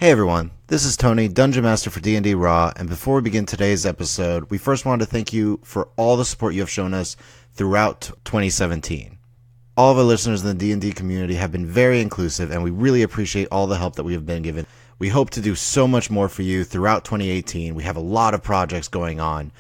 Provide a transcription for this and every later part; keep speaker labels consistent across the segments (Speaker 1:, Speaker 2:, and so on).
Speaker 1: Hey everyone, this is Tony, Dungeon Master for D&D Raw, and before we begin today's episode, we first wanted to thank you for all the support you have shown us throughout 2017. All of our listeners in the D&D community have been very inclusive, and we really appreciate all the help that we have been given. We hope to do so much more for you throughout 2018. We have a lot of projects going on,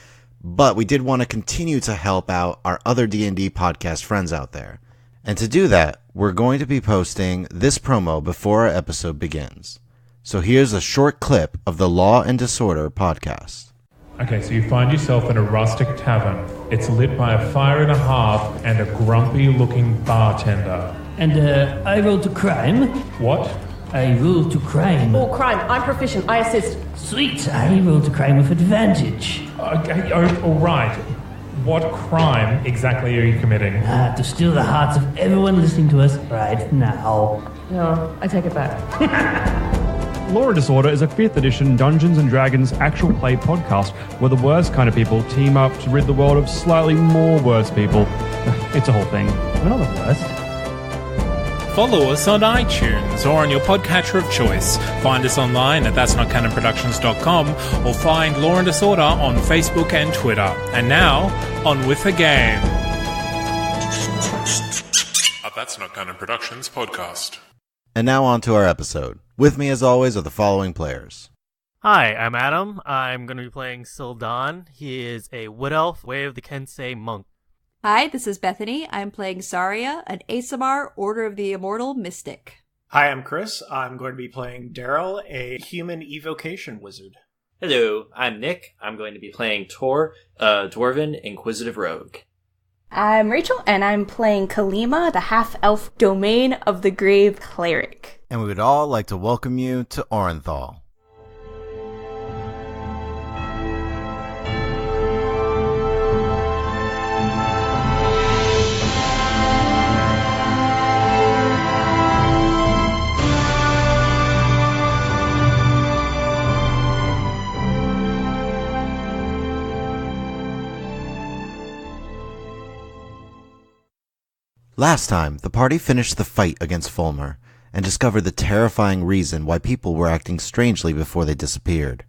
Speaker 1: but we did want to continue to help out our other D&D podcast friends out there. And to do that, we're going to be posting this promo before our episode begins. So here's a short clip of the Law and Disorder podcast.
Speaker 2: Okay, so you find yourself in a rustic tavern. It's lit by a fire and a hearth and a grumpy-looking bartender.
Speaker 3: And I roll to crime.
Speaker 2: What?
Speaker 3: I roll to crime.
Speaker 4: Oh, crime. I'm proficient. I assist.
Speaker 3: Sweet. I roll to crime with advantage.
Speaker 2: Okay, all right. What crime exactly are you committing?
Speaker 3: To steal the hearts of everyone listening to us right now.
Speaker 4: No, I take it back.
Speaker 5: Law and Disorder is a 5th edition Dungeons & Dragons actual play podcast where the worst kind of people team up to rid the world of slightly more worse people. It's a whole thing.
Speaker 3: We're not the worst.
Speaker 6: Follow us on iTunes or on your podcatcher of choice. Find us online at that'snotcanonproductions.com or find Law and Disorder on Facebook and Twitter. And now, on with the game.
Speaker 7: A That's Not Canon Productions podcast.
Speaker 1: And now on to our episode. With me, as always, are the following players.
Speaker 8: Hi, I'm Adam. I'm going to be playing Sildan. He is a wood elf, Way of the Kensei monk.
Speaker 9: Hi, this is Bethany. I'm playing Saria, an Asamar, Order of the Immortal Mystic.
Speaker 10: Hi, I'm Chris. I'm going to be playing Daryl, a human evocation wizard.
Speaker 11: Hello, I'm Nick. I'm going to be playing Torr, a dwarven inquisitive rogue.
Speaker 12: I'm Rachel, and I'm playing Kalima, the half-elf domain of the grave cleric.
Speaker 1: And we would all like to welcome you to Orinthal. Last time, the party finished the fight against Fulmer and discovered the terrifying reason why people were acting strangely before they disappeared.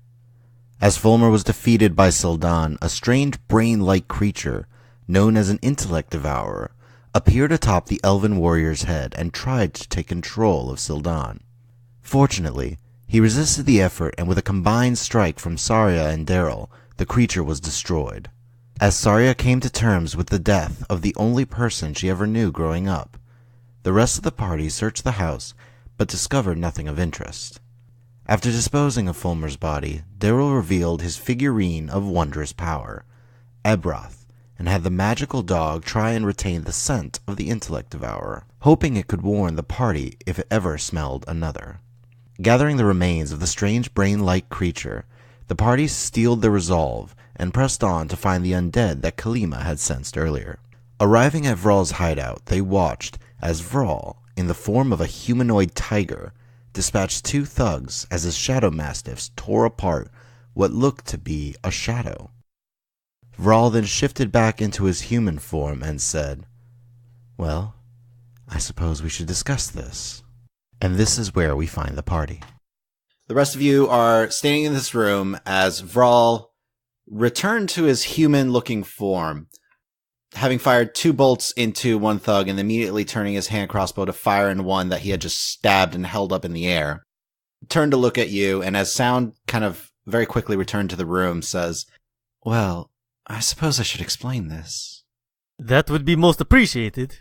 Speaker 1: As Fulmer was defeated by Sildan, a strange brain-like creature, known as an intellect devourer, appeared atop the elven warrior's head and tried to take control of Sildan. Fortunately, he resisted the effort, and with a combined strike from Saria and Daryl, the creature was destroyed. As Saria came to terms with the death of the only person she ever knew growing up, the rest of the party searched the house, but discovered nothing of interest. After disposing of Fulmer's body, Daryl revealed his figurine of wondrous power, Ebroth, and had the magical dog try and retain the scent of the intellect devourer, hoping it could warn the party if it ever smelled another. Gathering the remains of the strange brain-like creature, the party steeled their resolve and pressed on to find the undead that Kalima had sensed earlier. Arriving at Vral's hideout, they watched as Vral, in the form of a humanoid tiger, dispatched 2 thugs as his shadow mastiffs tore apart what looked to be a shadow. Vral then shifted back into his human form and said, "Well, I suppose we should discuss this." And this is where we find the party. The rest of you are standing in this room as Vral returned to his human-looking form, having fired 2 bolts into one thug and immediately turning his hand crossbow to fire in one that he had just stabbed and held up in the air. Turned to look at you, and as sound kind of very quickly returned to the room, says, "Well, I suppose I should explain this."
Speaker 8: That would be most appreciated.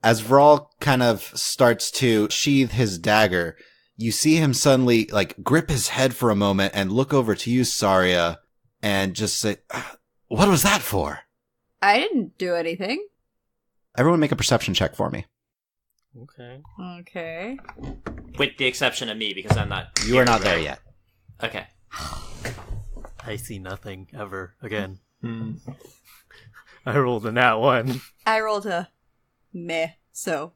Speaker 1: As Vral kind of starts to sheathe his dagger, you see him suddenly grip his head for a moment and look over to you, Saria, and just say, "What was that for?"
Speaker 9: I didn't do anything.
Speaker 1: Everyone make a perception check for me.
Speaker 9: Okay.
Speaker 11: With the exception of me, because I'm not...
Speaker 1: You are not there yet.
Speaker 11: Okay.
Speaker 8: I see nothing ever again. I rolled a nat 1.
Speaker 9: I rolled a meh, so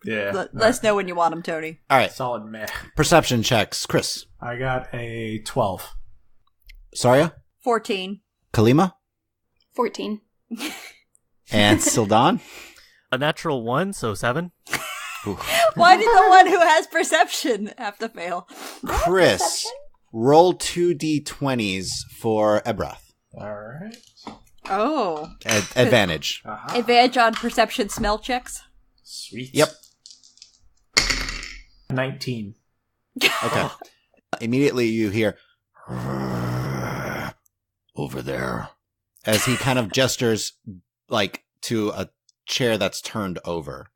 Speaker 10: Yeah.
Speaker 9: let us know when you want them, Tony.
Speaker 1: All right.
Speaker 10: Solid meh.
Speaker 1: Perception checks. Chris.
Speaker 10: I got a 12.
Speaker 1: Saria.
Speaker 9: 14.
Speaker 1: Kalima.
Speaker 12: 14.
Speaker 1: And Sildan.
Speaker 8: A natural 1, so 7.
Speaker 9: Why did the one who has perception have to fail?
Speaker 1: Chris, roll 2d20s for Ebrath.
Speaker 10: All right.
Speaker 9: Oh.
Speaker 1: Advantage.
Speaker 9: Advantage on perception smell checks?
Speaker 10: Sweet.
Speaker 1: Yep.
Speaker 10: 19.
Speaker 1: Okay. Immediately you hear, over there, as he kind of gestures like to a chair that's turned over.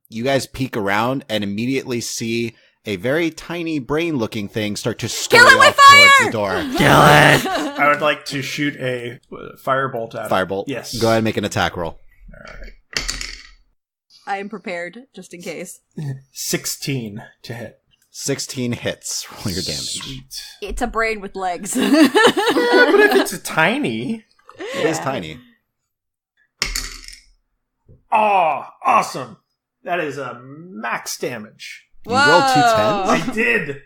Speaker 1: You guys peek around and immediately see a very tiny brain-looking thing start to scurry off towards the door.
Speaker 11: Kill it!
Speaker 10: I would like to shoot a firebolt at it.
Speaker 1: Firebolt.
Speaker 10: Yes.
Speaker 1: Go ahead and make an attack roll.
Speaker 10: All right.
Speaker 9: I am prepared, just in case.
Speaker 10: 16 to hit.
Speaker 1: 16 hits. Roll your damage.
Speaker 10: Sweet.
Speaker 9: It's a brain with legs.
Speaker 10: But if it's a tiny...
Speaker 1: It is tiny.
Speaker 10: Oh, awesome. That is a max damage.
Speaker 1: You rolled 2 10s?
Speaker 10: I did.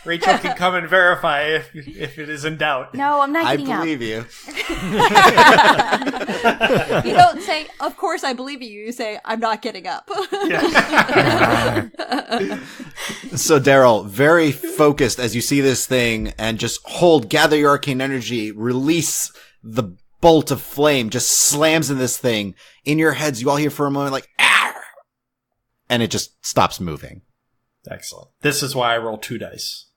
Speaker 10: Rachel can come and verify if it is in doubt.
Speaker 12: No, I'm not
Speaker 1: I
Speaker 12: getting out.
Speaker 1: believe you.
Speaker 9: You don't say, of course I believe you. You say, I'm not getting up.
Speaker 1: So, Daryl, very focused as you see this thing and just gather your arcane energy, release the bolt of flame, just slams in this thing. In your heads, you all hear for a moment like, ah! And it just stops moving.
Speaker 10: Excellent. This is why I roll 2 dice.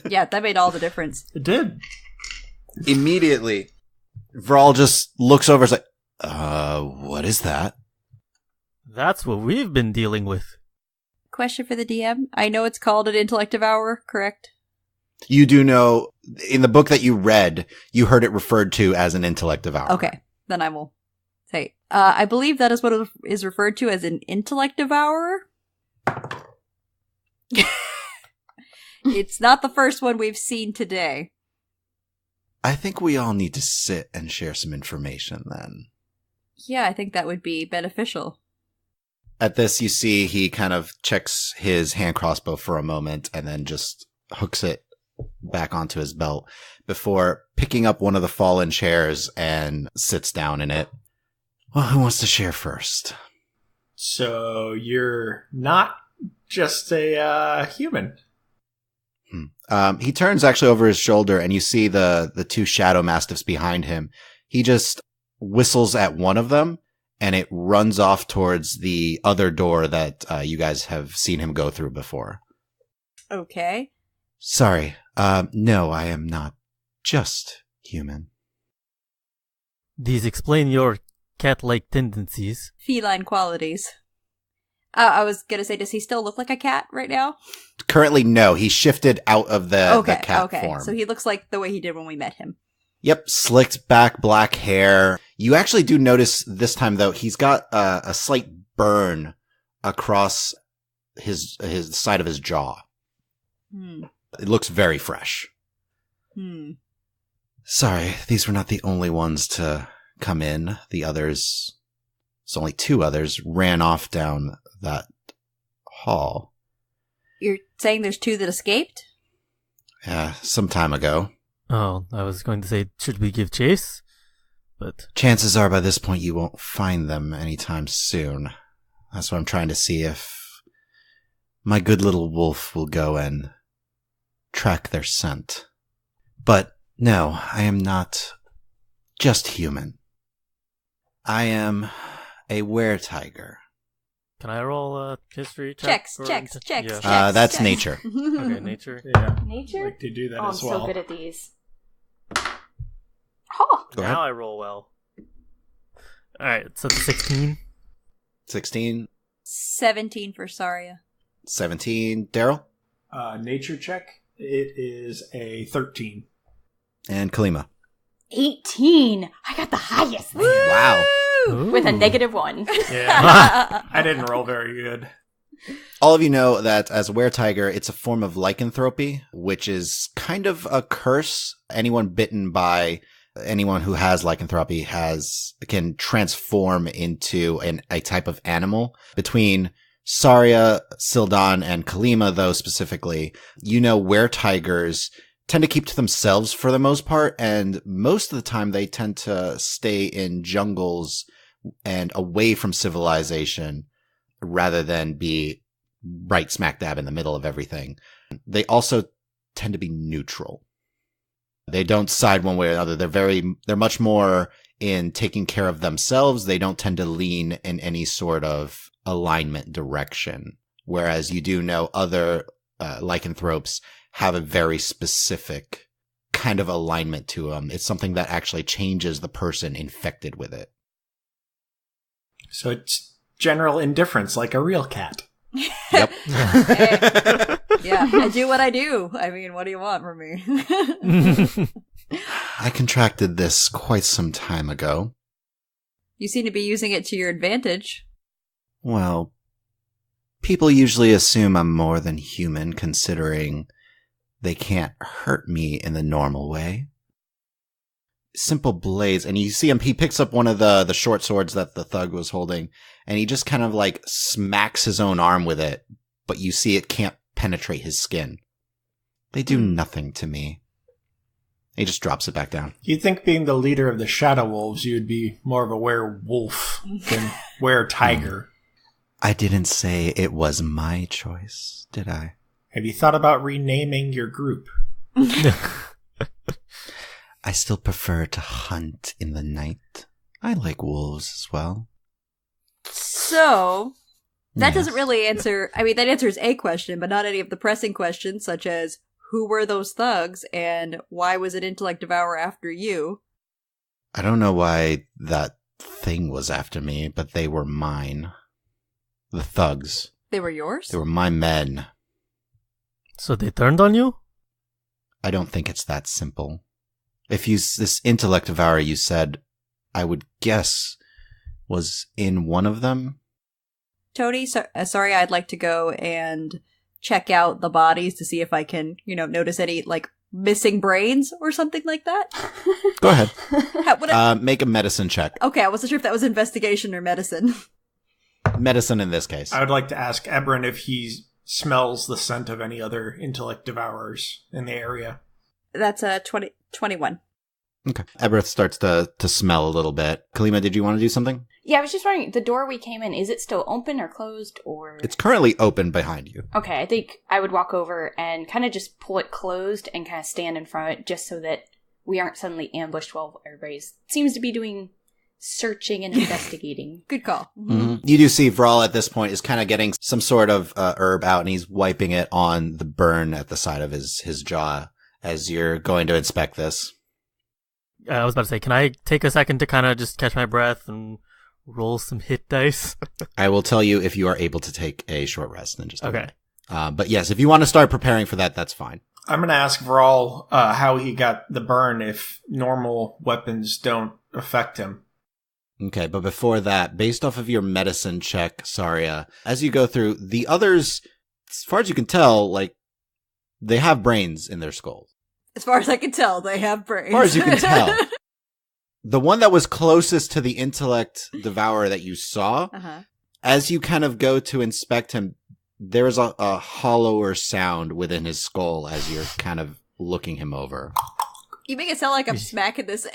Speaker 9: Yeah, that made all the difference.
Speaker 10: It did.
Speaker 1: Immediately, Vral just looks over and is like, what is that?
Speaker 8: That's what we've been dealing with.
Speaker 9: Question for the DM. I know it's called an intellect devour, correct?
Speaker 1: You do know, in the book that you read, you heard it referred to as an intellect devourer.
Speaker 9: Okay, then I will say. I believe that is what it is referred to as an intellect devourer. It's not the first one we've seen today.
Speaker 1: I think we all need to sit and share some information then.
Speaker 9: Yeah, I think that would be beneficial.
Speaker 1: At this, you see he kind of checks his hand crossbow for a moment and then just hooks it back onto his belt before picking up one of the fallen chairs and sits down in it. Well, who wants to share first?
Speaker 10: So you're not just a human.
Speaker 1: He turns actually over his shoulder and you see the 2 shadow mastiffs behind him. He just whistles at one of them and it runs off towards the other door that you guys have seen him go through before.
Speaker 9: Okay.
Speaker 1: Sorry. No, I am not just human.
Speaker 8: These explain your cat-like tendencies.
Speaker 9: Feline qualities. I was gonna say, does he still look like a cat right now?
Speaker 1: Currently, no. He shifted out of the cat form.
Speaker 9: So he looks like the way he did when we met him.
Speaker 1: Yep, slicked back black hair. You actually do notice this time, though, he's got a slight burn across his side of his jaw. It looks very fresh. Sorry, these were not the only ones to come in. The others, it's only 2 others, ran off down that hall.
Speaker 9: You're saying there's 2 that escaped?
Speaker 1: Yeah, some time ago.
Speaker 8: Oh, I was going to say, should we give chase? But
Speaker 1: chances are by this point you won't find them anytime soon. That's what I'm trying to see if my good little wolf will go and track their scent. But no, I am not just human. I am a were-tiger.
Speaker 8: Can I roll a history check?
Speaker 9: Checks.
Speaker 1: That's nature.
Speaker 8: Okay, nature.
Speaker 10: Yeah.
Speaker 12: Nature?
Speaker 10: Like to do that
Speaker 12: I'm
Speaker 10: as well.
Speaker 12: so good at these. Oh!
Speaker 1: Go ahead.
Speaker 8: Now I roll well. Alright, so it's 16.
Speaker 1: 16.
Speaker 9: 17 for Saria.
Speaker 1: 17. Daryl?
Speaker 10: Nature check. It is a 13.
Speaker 1: And Kalima.
Speaker 12: 18. I got the highest.
Speaker 1: Wow.
Speaker 12: With a -1.
Speaker 10: Yeah. I didn't roll very good.
Speaker 1: All of you know that as a were-tiger, it's a form of lycanthropy, which is kind of a curse. Anyone bitten by anyone who has lycanthropy can transform into a type of animal. Between Saria, Sildan, and Kalima, though, specifically, you know were-tigers tend to keep to themselves for the most part, and most of the time they tend to stay in jungles and away from civilization. rather than be right smack dab in the middle of everything. They also tend to be neutral. They don't side one way or another. They're much more in taking care of themselves. They don't tend to lean in any sort of alignment direction. Whereas you do know other lycanthropes have a very specific kind of alignment to them. It's something that actually changes the person infected with it.
Speaker 10: So it's general indifference, like a real cat.
Speaker 1: Yep.
Speaker 9: Yeah, I do what I do. I mean, what do you want from me?
Speaker 1: I contracted this quite some time ago.
Speaker 9: You seem to be using it to your advantage.
Speaker 1: Well, people usually assume I'm more than human, considering they can't hurt me in the normal way. Simple blades, and you see him, he picks up one of the short swords that the thug was holding, and he just kind of like smacks his own arm with it, but you see it can't penetrate his skin. They do nothing to me. He just drops it back down.
Speaker 10: You'd think being the leader of the Shadow Wolves, you'd be more of a werewolf than were-tiger.
Speaker 1: I didn't say it was my choice, did I?
Speaker 10: Have you thought about renaming your group?
Speaker 1: I still prefer to hunt in the night. I like wolves as well.
Speaker 9: So, that
Speaker 1: Yes.
Speaker 9: doesn't really answer... I mean, that answers a question, but not any of the pressing questions, such as, who were those thugs, and why was it Intellect Devour after you?
Speaker 1: I don't know why that thing was after me, but they were mine. The thugs.
Speaker 9: They were yours?
Speaker 1: They were my men.
Speaker 8: So they turned on you?
Speaker 1: I don't think it's that simple. If this Intellect Devourer you said, I would guess, was in one of them?
Speaker 9: Tony, sorry, I'd like to go and check out the bodies to see if I can, notice any, missing brains or something like that.
Speaker 1: Go ahead.
Speaker 9: How,
Speaker 1: Make a medicine check.
Speaker 9: Okay, I wasn't sure if that was investigation or medicine.
Speaker 1: Medicine in this case.
Speaker 10: I would like to ask Ebron if he smells the scent of any other Intellect Devourers in the area.
Speaker 9: That's 21.
Speaker 1: Okay. Eberth starts to smell a little bit. Kalima, did you want to do something?
Speaker 12: Yeah, I was just wondering, the door we came in, is it still open or closed, or...?
Speaker 1: It's currently open behind you.
Speaker 12: Okay, I think I would walk over and kind of just pull it closed and kind of stand in front of it just so that we aren't suddenly ambushed while everybody seems to be doing searching and investigating.
Speaker 9: Good call.
Speaker 1: Mm-hmm. You do see Vral at this point is kind of getting some sort of herb out, and he's wiping it on the burn at the side of his jaw as you're going to inspect this.
Speaker 8: I was about to say, can I take a second to kind of just catch my breath and roll some hit dice?
Speaker 1: I will tell you if you are able to take a short rest in just a
Speaker 8: Okay.
Speaker 1: minute. But yes, if you want to start preparing for that, that's fine.
Speaker 10: I'm going to ask Vral how he got the burn if normal weapons don't affect him.
Speaker 1: Okay, but before that, based off of your medicine check, Saria, as you go through, the others, as far as you can tell, they have brains in their skulls.
Speaker 9: As far as I can tell, they have brains.
Speaker 1: As far as you can tell. The one that was closest to the Intellect Devourer that you saw, as you kind of go to inspect him, there is a hollower sound within his skull as you're kind of looking him over.
Speaker 9: You make it sound like I'm smacking his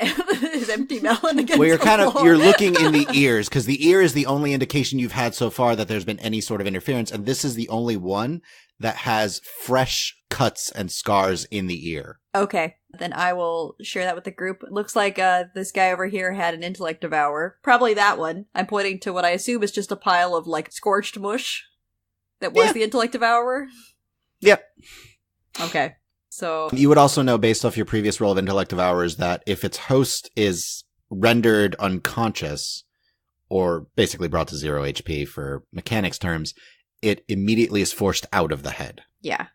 Speaker 9: empty melon against
Speaker 1: Well,
Speaker 9: the floor.
Speaker 1: you're looking in the ears, because the ear is the only indication you've had so far that there's been any sort of interference, and this is the only one that has fresh cuts and scars in the ear.
Speaker 9: Okay, then I will share that with the group. It looks like this guy over here had an Intellect Devourer. Probably that one. I'm pointing to what I assume is just a pile of, scorched mush that was the Intellect Devourer.
Speaker 1: Yep.
Speaker 9: Okay, so...
Speaker 1: You would also know, based off your previous roll of Intellect Devourers, that if its host is rendered unconscious, or basically brought to 0 HP for mechanics terms, it immediately is forced out of the head.
Speaker 9: Yeah.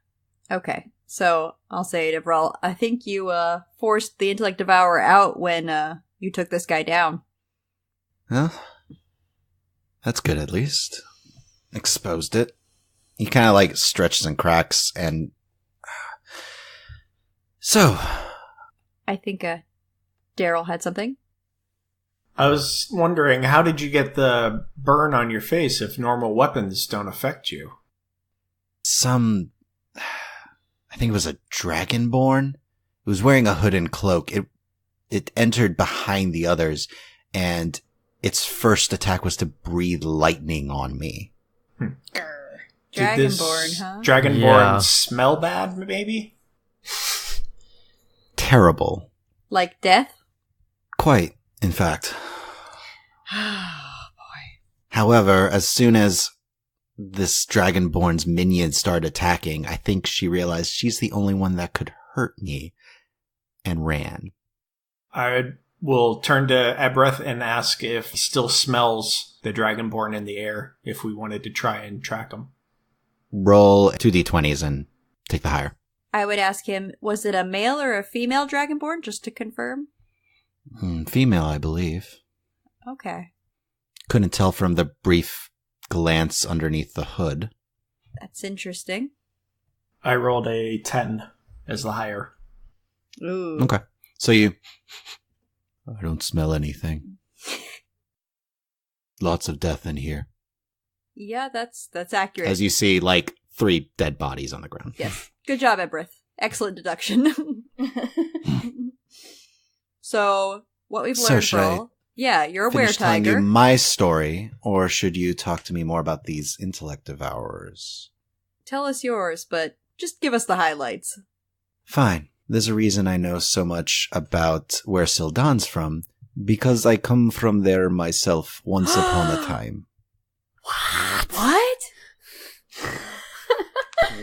Speaker 9: Okay. So I'll say to Vral, I think you forced the Intellect Devourer out when you took this guy down.
Speaker 1: Well, that's good at least. Exposed it. He kind of stretches and cracks and... So...
Speaker 9: I think Daryl had something.
Speaker 10: I was wondering, how did you get the burn on your face if normal weapons don't affect you?
Speaker 1: I think it was a dragonborn. It was wearing a hood and cloak. It entered behind the others, and its first attack was to breathe lightning on me.
Speaker 9: Dragonborn, huh?
Speaker 10: Dragonborn smell bad, maybe?
Speaker 1: Terrible.
Speaker 9: Like death?
Speaker 1: Quite, in fact.
Speaker 9: Oh, boy.
Speaker 1: However, as soon as this Dragonborn's minions started attacking, I think she realized she's the only one that could hurt me, and ran.
Speaker 10: I will turn to Ebreth and ask if he still smells the Dragonborn in the air, if we wanted to try and track him.
Speaker 1: Roll 2d20s and take the higher.
Speaker 9: I would ask him, was it a male or a female Dragonborn, just to confirm?
Speaker 1: Female, I believe.
Speaker 9: Okay.
Speaker 1: Couldn't tell from the brief glance underneath the hood.
Speaker 9: That's interesting.
Speaker 10: I rolled a 10 as the higher.
Speaker 9: Ooh.
Speaker 1: Okay. So I don't smell anything. Lots of death in here.
Speaker 9: Yeah, that's accurate.
Speaker 1: As you see, 3 dead bodies on the ground.
Speaker 9: Yes. Good job, Ebreth. Excellent deduction. So, what we've learned, Vral. Yeah, you're a
Speaker 1: finish telling
Speaker 9: were-tiger.
Speaker 1: you my story, or should you talk to me more about these intellect devourers?
Speaker 9: Tell us yours, but just give us the highlights.
Speaker 1: Fine. There's a reason I know so much about where Sildan's from, because I come from there myself once upon a time.
Speaker 9: What?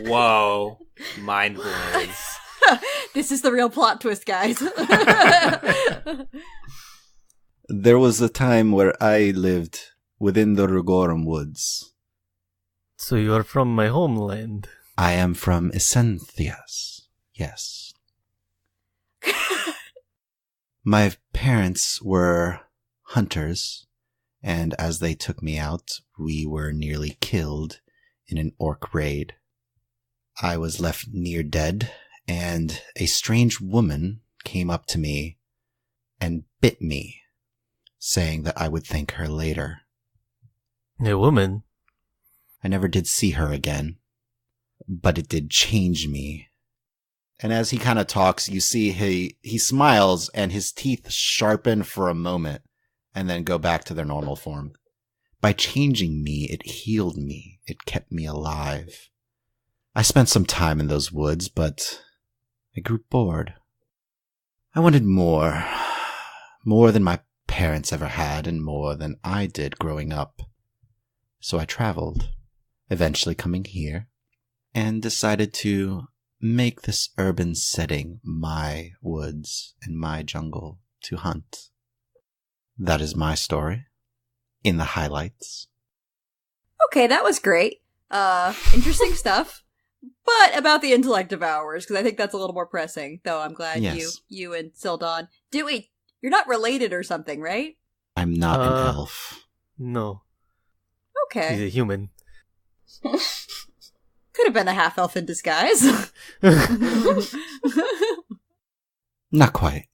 Speaker 11: Whoa. Mind blows.
Speaker 9: This is the real plot twist, guys.
Speaker 1: There was a time where I lived within the Rugorum woods.
Speaker 8: So you're from my homeland.
Speaker 1: I am from Essenthias. Yes. My parents were hunters, and as they took me out, we were nearly killed in an orc raid. I was left near dead, and a strange woman came up to me and bit me, saying that I would thank her later.
Speaker 8: A woman?
Speaker 1: I never did see her again, but it did change me. And as he kind of talks, you see he smiles and his teeth sharpen for a moment and then go back to their normal form. By changing me, it healed me. It kept me alive. I spent some time in those woods, but I grew bored. I wanted more. More than my parents ever had and more than I did growing up. So I traveled, eventually coming here, and decided to make this urban setting my woods and my jungle to hunt. That is my story, in the highlights.
Speaker 9: Okay, that was great. Interesting stuff. But about the intellect devourers, because I think that's a little more pressing, though I'm glad you and Sildan. You're not related or something, right?
Speaker 1: I'm not an elf.
Speaker 8: No.
Speaker 9: Okay.
Speaker 8: He's a human.
Speaker 9: Could have been a half-elf in disguise.
Speaker 1: Not quite.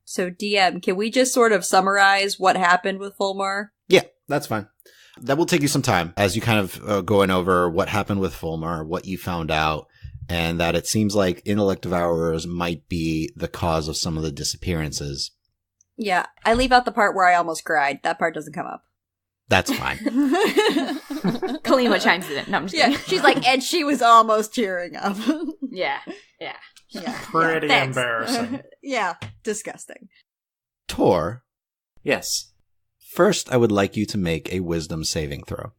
Speaker 9: So, DM, can we just sort of summarize what happened with Fulmar?
Speaker 1: Yeah, that's fine. That will take you some time as you kind of going over what happened with Fulmar, what you found out, and that it seems like intellect devourers might be the cause of some of the disappearances.
Speaker 9: Yeah, I leave out the part where I almost cried. That part doesn't come up.
Speaker 1: That's fine.
Speaker 12: Kalima chimes in. No, I'm just kidding.
Speaker 9: She's like, and she was almost tearing up.
Speaker 12: Yeah.
Speaker 10: Pretty embarrassing.
Speaker 9: Yeah, disgusting.
Speaker 1: Torr.
Speaker 11: Yes.
Speaker 1: First, I would like you to make a wisdom saving throw.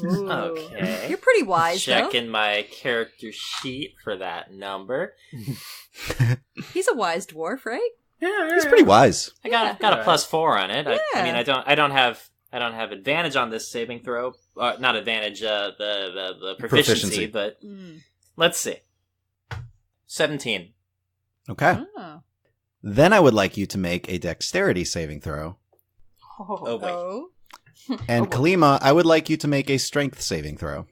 Speaker 9: Ooh.
Speaker 11: Okay.
Speaker 9: You're pretty wise,
Speaker 11: Checking my character sheet for that number.
Speaker 9: He's a wise dwarf, right?
Speaker 11: Yeah,
Speaker 1: he's pretty wise.
Speaker 11: I got a +4 on it.
Speaker 9: Yeah.
Speaker 11: I mean, I don't have advantage on this saving throw. Not advantage, the proficiency. But let's see. 17.
Speaker 1: Okay.
Speaker 9: Oh.
Speaker 1: Then I would like you to make a dexterity saving throw.
Speaker 11: Oh wait.
Speaker 9: Oh.
Speaker 1: And Kalima, I would like you to make a strength saving throw.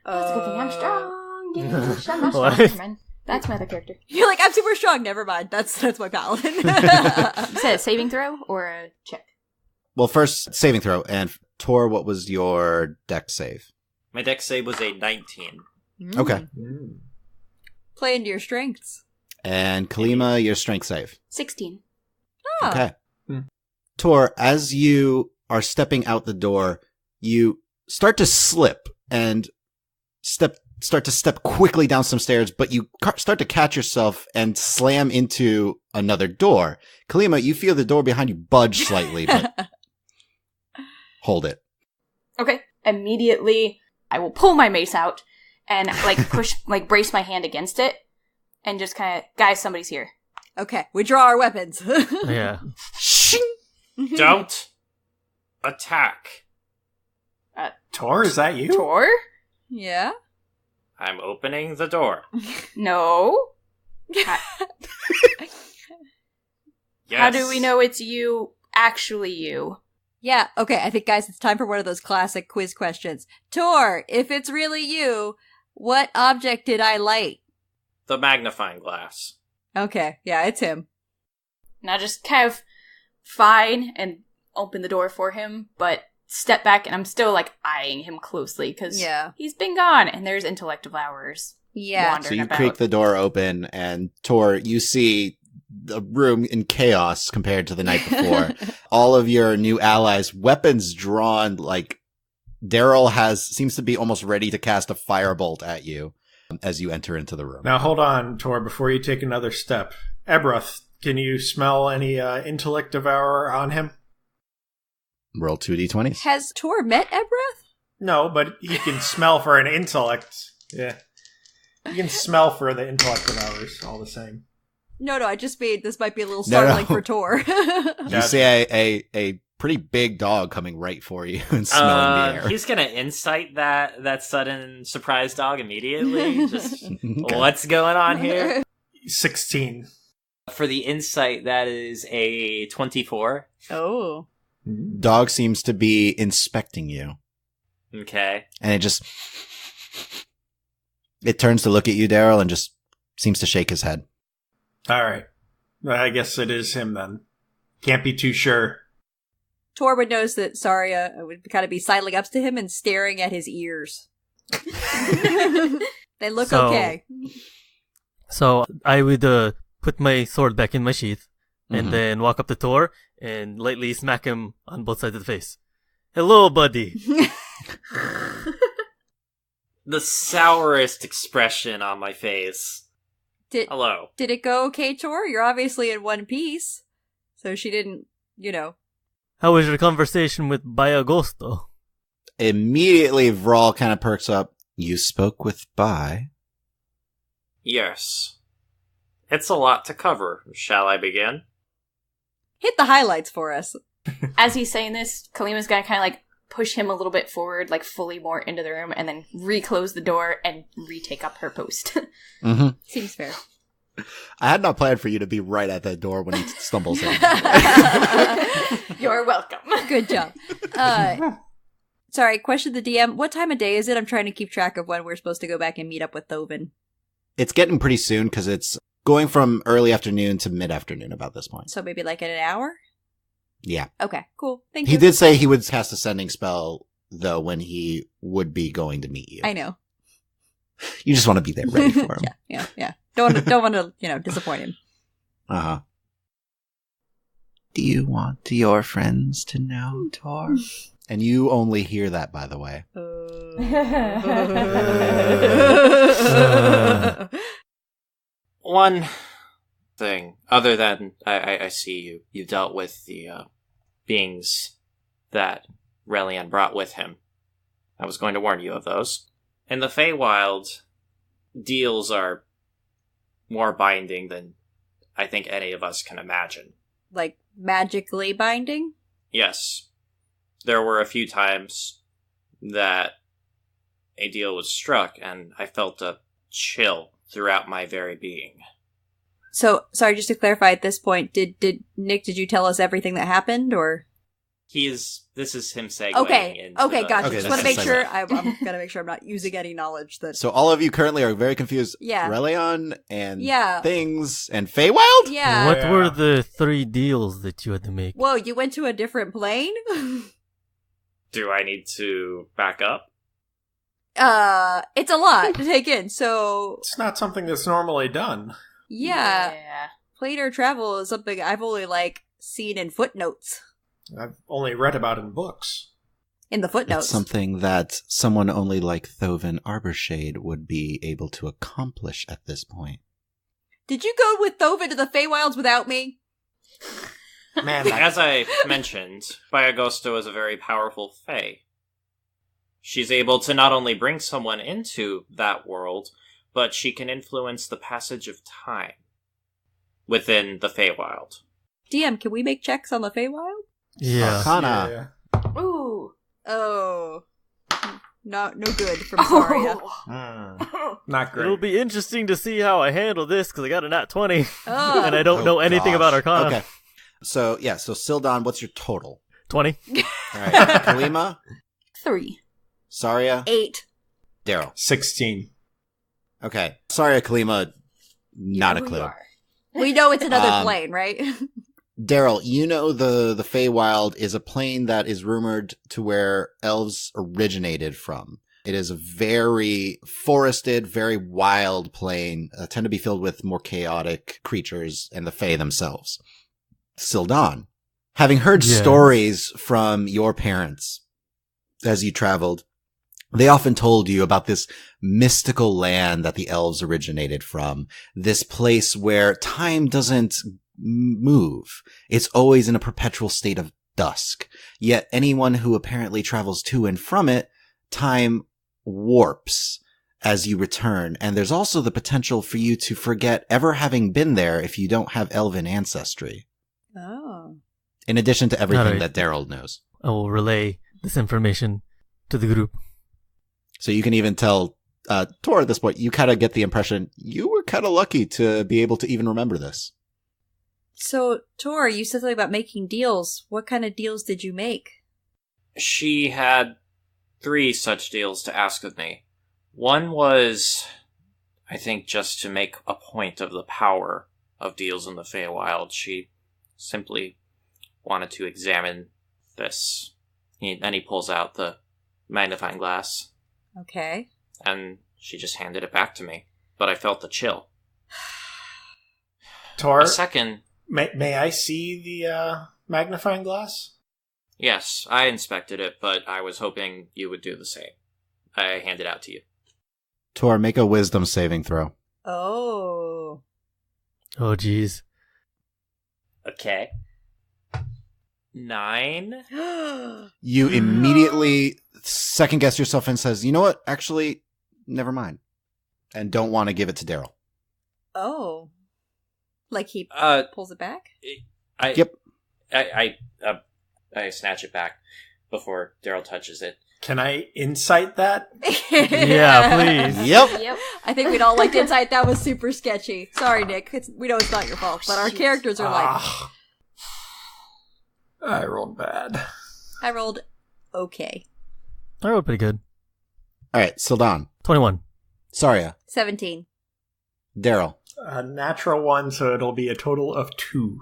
Speaker 12: That's a good thing I'm strong. Yeah, I'm not
Speaker 8: What?
Speaker 12: strong, man. That's my other character.
Speaker 9: You're like, I'm super strong. Never mind. That's my paladin.
Speaker 12: You said a saving throw or a check?
Speaker 1: Well, first, saving throw. And Torr, what was your dex save?
Speaker 11: My dex save was a 19.
Speaker 1: Okay.
Speaker 9: Play into your strengths.
Speaker 1: And Kalima, your strength save.
Speaker 12: 16.
Speaker 9: Oh.
Speaker 1: Okay. Torr, as you are stepping out the door, you start to slip and start to step quickly down some stairs, but you start to catch yourself and slam into another door. Kalima, you feel the door behind you budge slightly, but hold it.
Speaker 12: Okay. Immediately, I will pull my mace out and brace my hand against it and just kind of, guys, somebody's here.
Speaker 9: Okay, we draw our weapons.
Speaker 8: Yeah.
Speaker 11: Don't attack.
Speaker 10: Torr, is that you?
Speaker 12: Torr?
Speaker 9: Yeah?
Speaker 11: I'm opening the door.
Speaker 12: No.
Speaker 11: Yes.
Speaker 12: How do we know it's you, actually you?
Speaker 9: Yeah, okay, I think, guys, it's time for one of those classic quiz questions. Torr, if it's really you, what object did I light?
Speaker 11: The magnifying glass.
Speaker 9: Okay, yeah, it's him.
Speaker 12: And I just kind of fine and open the door for him, but step back and I'm still eyeing him closely because he's been gone and there's intellect devourers.
Speaker 9: Yeah.
Speaker 1: So you creak the door open and Torr, you see the room in chaos compared to the night before. All of your new allies, weapons drawn, Daryl seems to be almost ready to cast a firebolt at you as you enter into the room.
Speaker 10: Now hold on, Torr, before you take another step. Ebroth, can you smell any intellect devourer on him?
Speaker 1: Roll 2d20s.
Speaker 9: Has Torr met Ebroth?
Speaker 10: No, but he can smell for an intellect. Yeah. You can smell for the intellect devourers, all the same.
Speaker 9: No, I just mean this might be a little startling for Torr.
Speaker 1: You see a pretty big dog coming right for you and smelling the air.
Speaker 11: He's gonna insight that sudden surprise dog immediately. Just, what's going on here?
Speaker 10: 16.
Speaker 11: For the insight, that is a 24.
Speaker 9: Oh.
Speaker 1: Dog seems to be inspecting you.
Speaker 11: Okay.
Speaker 1: And it turns to look at you, Daryl, and just seems to shake his head.
Speaker 10: All right. I guess it is him then. Can't be too sure.
Speaker 9: Torr would notice that Saria would kind of be sidling up to him and staring at his ears. They look okay.
Speaker 8: So I would put my sword back in my sheath and then walk up to Torr and lightly smack him on both sides of the face. Hello, buddy.
Speaker 11: The sourest expression on my face. Hello.
Speaker 9: Did it go okay, Torr? You're obviously in one piece. So she didn't,
Speaker 8: How was your conversation with Bayagosto?
Speaker 1: Immediately, Vral kind of perks up. You spoke with Bai?
Speaker 11: Yes. It's a lot to cover. Shall I begin?
Speaker 9: Hit the highlights for us.
Speaker 12: As he's saying this, Kalima's gonna kind of push him a little bit forward, fully more into the room, and then reclose the door and retake up her post.
Speaker 9: Seems fair.
Speaker 1: I had not planned for you to be right at that door when he stumbles in.
Speaker 12: You're welcome.
Speaker 9: Good job. Sorry, question the DM. What time of day is it? I'm trying to keep track of when we're supposed to go back and meet up with Thovin.
Speaker 1: It's getting pretty soon because it's going from early afternoon to mid-afternoon about this point.
Speaker 9: So maybe in an hour?
Speaker 1: Yeah.
Speaker 9: Okay, cool. Thank you.
Speaker 1: He did say he would cast a sending spell, though, when he would be going to meet you.
Speaker 9: I know.
Speaker 1: You just want to be there ready for him.
Speaker 9: Yeah. Don't want to, disappoint him.
Speaker 1: Uh-huh. Do you want your friends to know, Torr? And you only hear that, by the way.
Speaker 11: One thing, other than I see you dealt with the beings that Ralayan brought with him. I was going to warn you of those. In the Feywild, deals are more binding than I think any of us can imagine.
Speaker 9: Magically binding?
Speaker 11: Yes. There were a few times that a deal was struck, and I felt a chill throughout my very being.
Speaker 9: So, sorry, just to clarify at this point, did Nick, did you tell us everything that happened, or?
Speaker 11: This is him segueing
Speaker 9: Okay, gotcha.
Speaker 1: Okay,
Speaker 9: just want to make sure, I'm going to make sure I'm not using any knowledge that...
Speaker 1: So all of you currently are very confused.
Speaker 9: Yeah.
Speaker 1: Ralayan and
Speaker 9: Yeah.
Speaker 1: things and Feywild?
Speaker 9: Yeah.
Speaker 8: What were the 3 deals that you had to make?
Speaker 9: Whoa, you went to a different plane?
Speaker 11: Do I need to back up?
Speaker 9: It's a lot to take in, so...
Speaker 10: It's not something that's normally done.
Speaker 9: Yeah. Planar travel is something I've only, seen in footnotes.
Speaker 10: I've only read about in books.
Speaker 9: In the footnotes.
Speaker 1: It's something that someone only like Thovin Arborshade would be able to accomplish at this point.
Speaker 9: Did you go with Thovin to the Feywilds without me?
Speaker 10: Man,
Speaker 11: As I mentioned, Byagosta is a very powerful fae. She's able to not only bring someone into that world, but she can influence the passage of time within the Feywild.
Speaker 9: DM, can we make checks on the Feywild?
Speaker 8: Yeah.
Speaker 1: Arcana.
Speaker 12: Ooh.
Speaker 9: Oh. No good from Saria.
Speaker 10: Not great.
Speaker 8: It'll be interesting to see how I handle this, because I got a nat 20,
Speaker 9: Oh.
Speaker 8: and I don't know anything about Arcana.
Speaker 1: Okay. So Sildon, what's your total?
Speaker 8: 20.
Speaker 1: All right. Kalima,
Speaker 12: 3.
Speaker 1: Saria,
Speaker 9: 8.
Speaker 1: Daryl.
Speaker 10: 16.
Speaker 1: Okay. Saria, Kalima, not a clue.
Speaker 9: We know it's another plane, right?
Speaker 1: Daryl, you know the Feywild is a plane that is rumored to where elves originated from. It is a very forested, very wild plane, tend to be filled with more chaotic creatures and the Fey themselves. Sildon, having heard stories from your parents as you traveled, they often told you about this mystical land that the elves originated from, this place where time doesn't move. It's always in a perpetual state of dusk. Yet anyone who apparently travels to and from it, time warps as you return. And there's also the potential for you to forget ever having been there if you don't have elven ancestry.
Speaker 9: Oh.
Speaker 1: In addition to everything
Speaker 8: Alright.
Speaker 1: that Daryl knows.
Speaker 8: I will relay this information to the group.
Speaker 1: So you can even tell Torr at this point, you kind of get the impression you were kind of lucky to be able to even remember this.
Speaker 9: So, Torr, you said something about making deals. What kind of deals did you make?
Speaker 11: She had 3 such deals to ask of me. One was, I think, just to make a point of the power of deals in the Feywild. She simply wanted to examine this. And he pulls out the magnifying glass.
Speaker 9: Okay.
Speaker 11: And she just handed it back to me. But I felt the chill.
Speaker 10: Torr,
Speaker 11: A second...
Speaker 10: may I see the magnifying glass?
Speaker 11: Yes, I inspected it, but I was hoping you would do the same. I hand it out to you.
Speaker 1: Torr, make a wisdom saving throw.
Speaker 9: Oh.
Speaker 8: Oh, jeez.
Speaker 11: Okay. 9?
Speaker 1: You immediately second guess yourself and says, you know what? Actually, never mind. And don't want to give it to Daryl.
Speaker 9: Oh. Like he pulls it back?
Speaker 1: Yep.
Speaker 11: I snatch it back before Daryl touches it.
Speaker 10: Can I insight that?
Speaker 8: Yeah, please.
Speaker 1: Yep.
Speaker 9: I think we'd all like to insight that was super sketchy. Sorry, Nick. We know it's not your fault, but our characters are like...
Speaker 10: I rolled bad.
Speaker 9: I rolled okay.
Speaker 8: I rolled pretty good.
Speaker 1: All right, Sildon.
Speaker 8: 21.
Speaker 1: Saria.
Speaker 9: 17.
Speaker 1: Daryl.
Speaker 10: A natural 1, so it'll be a total of 2.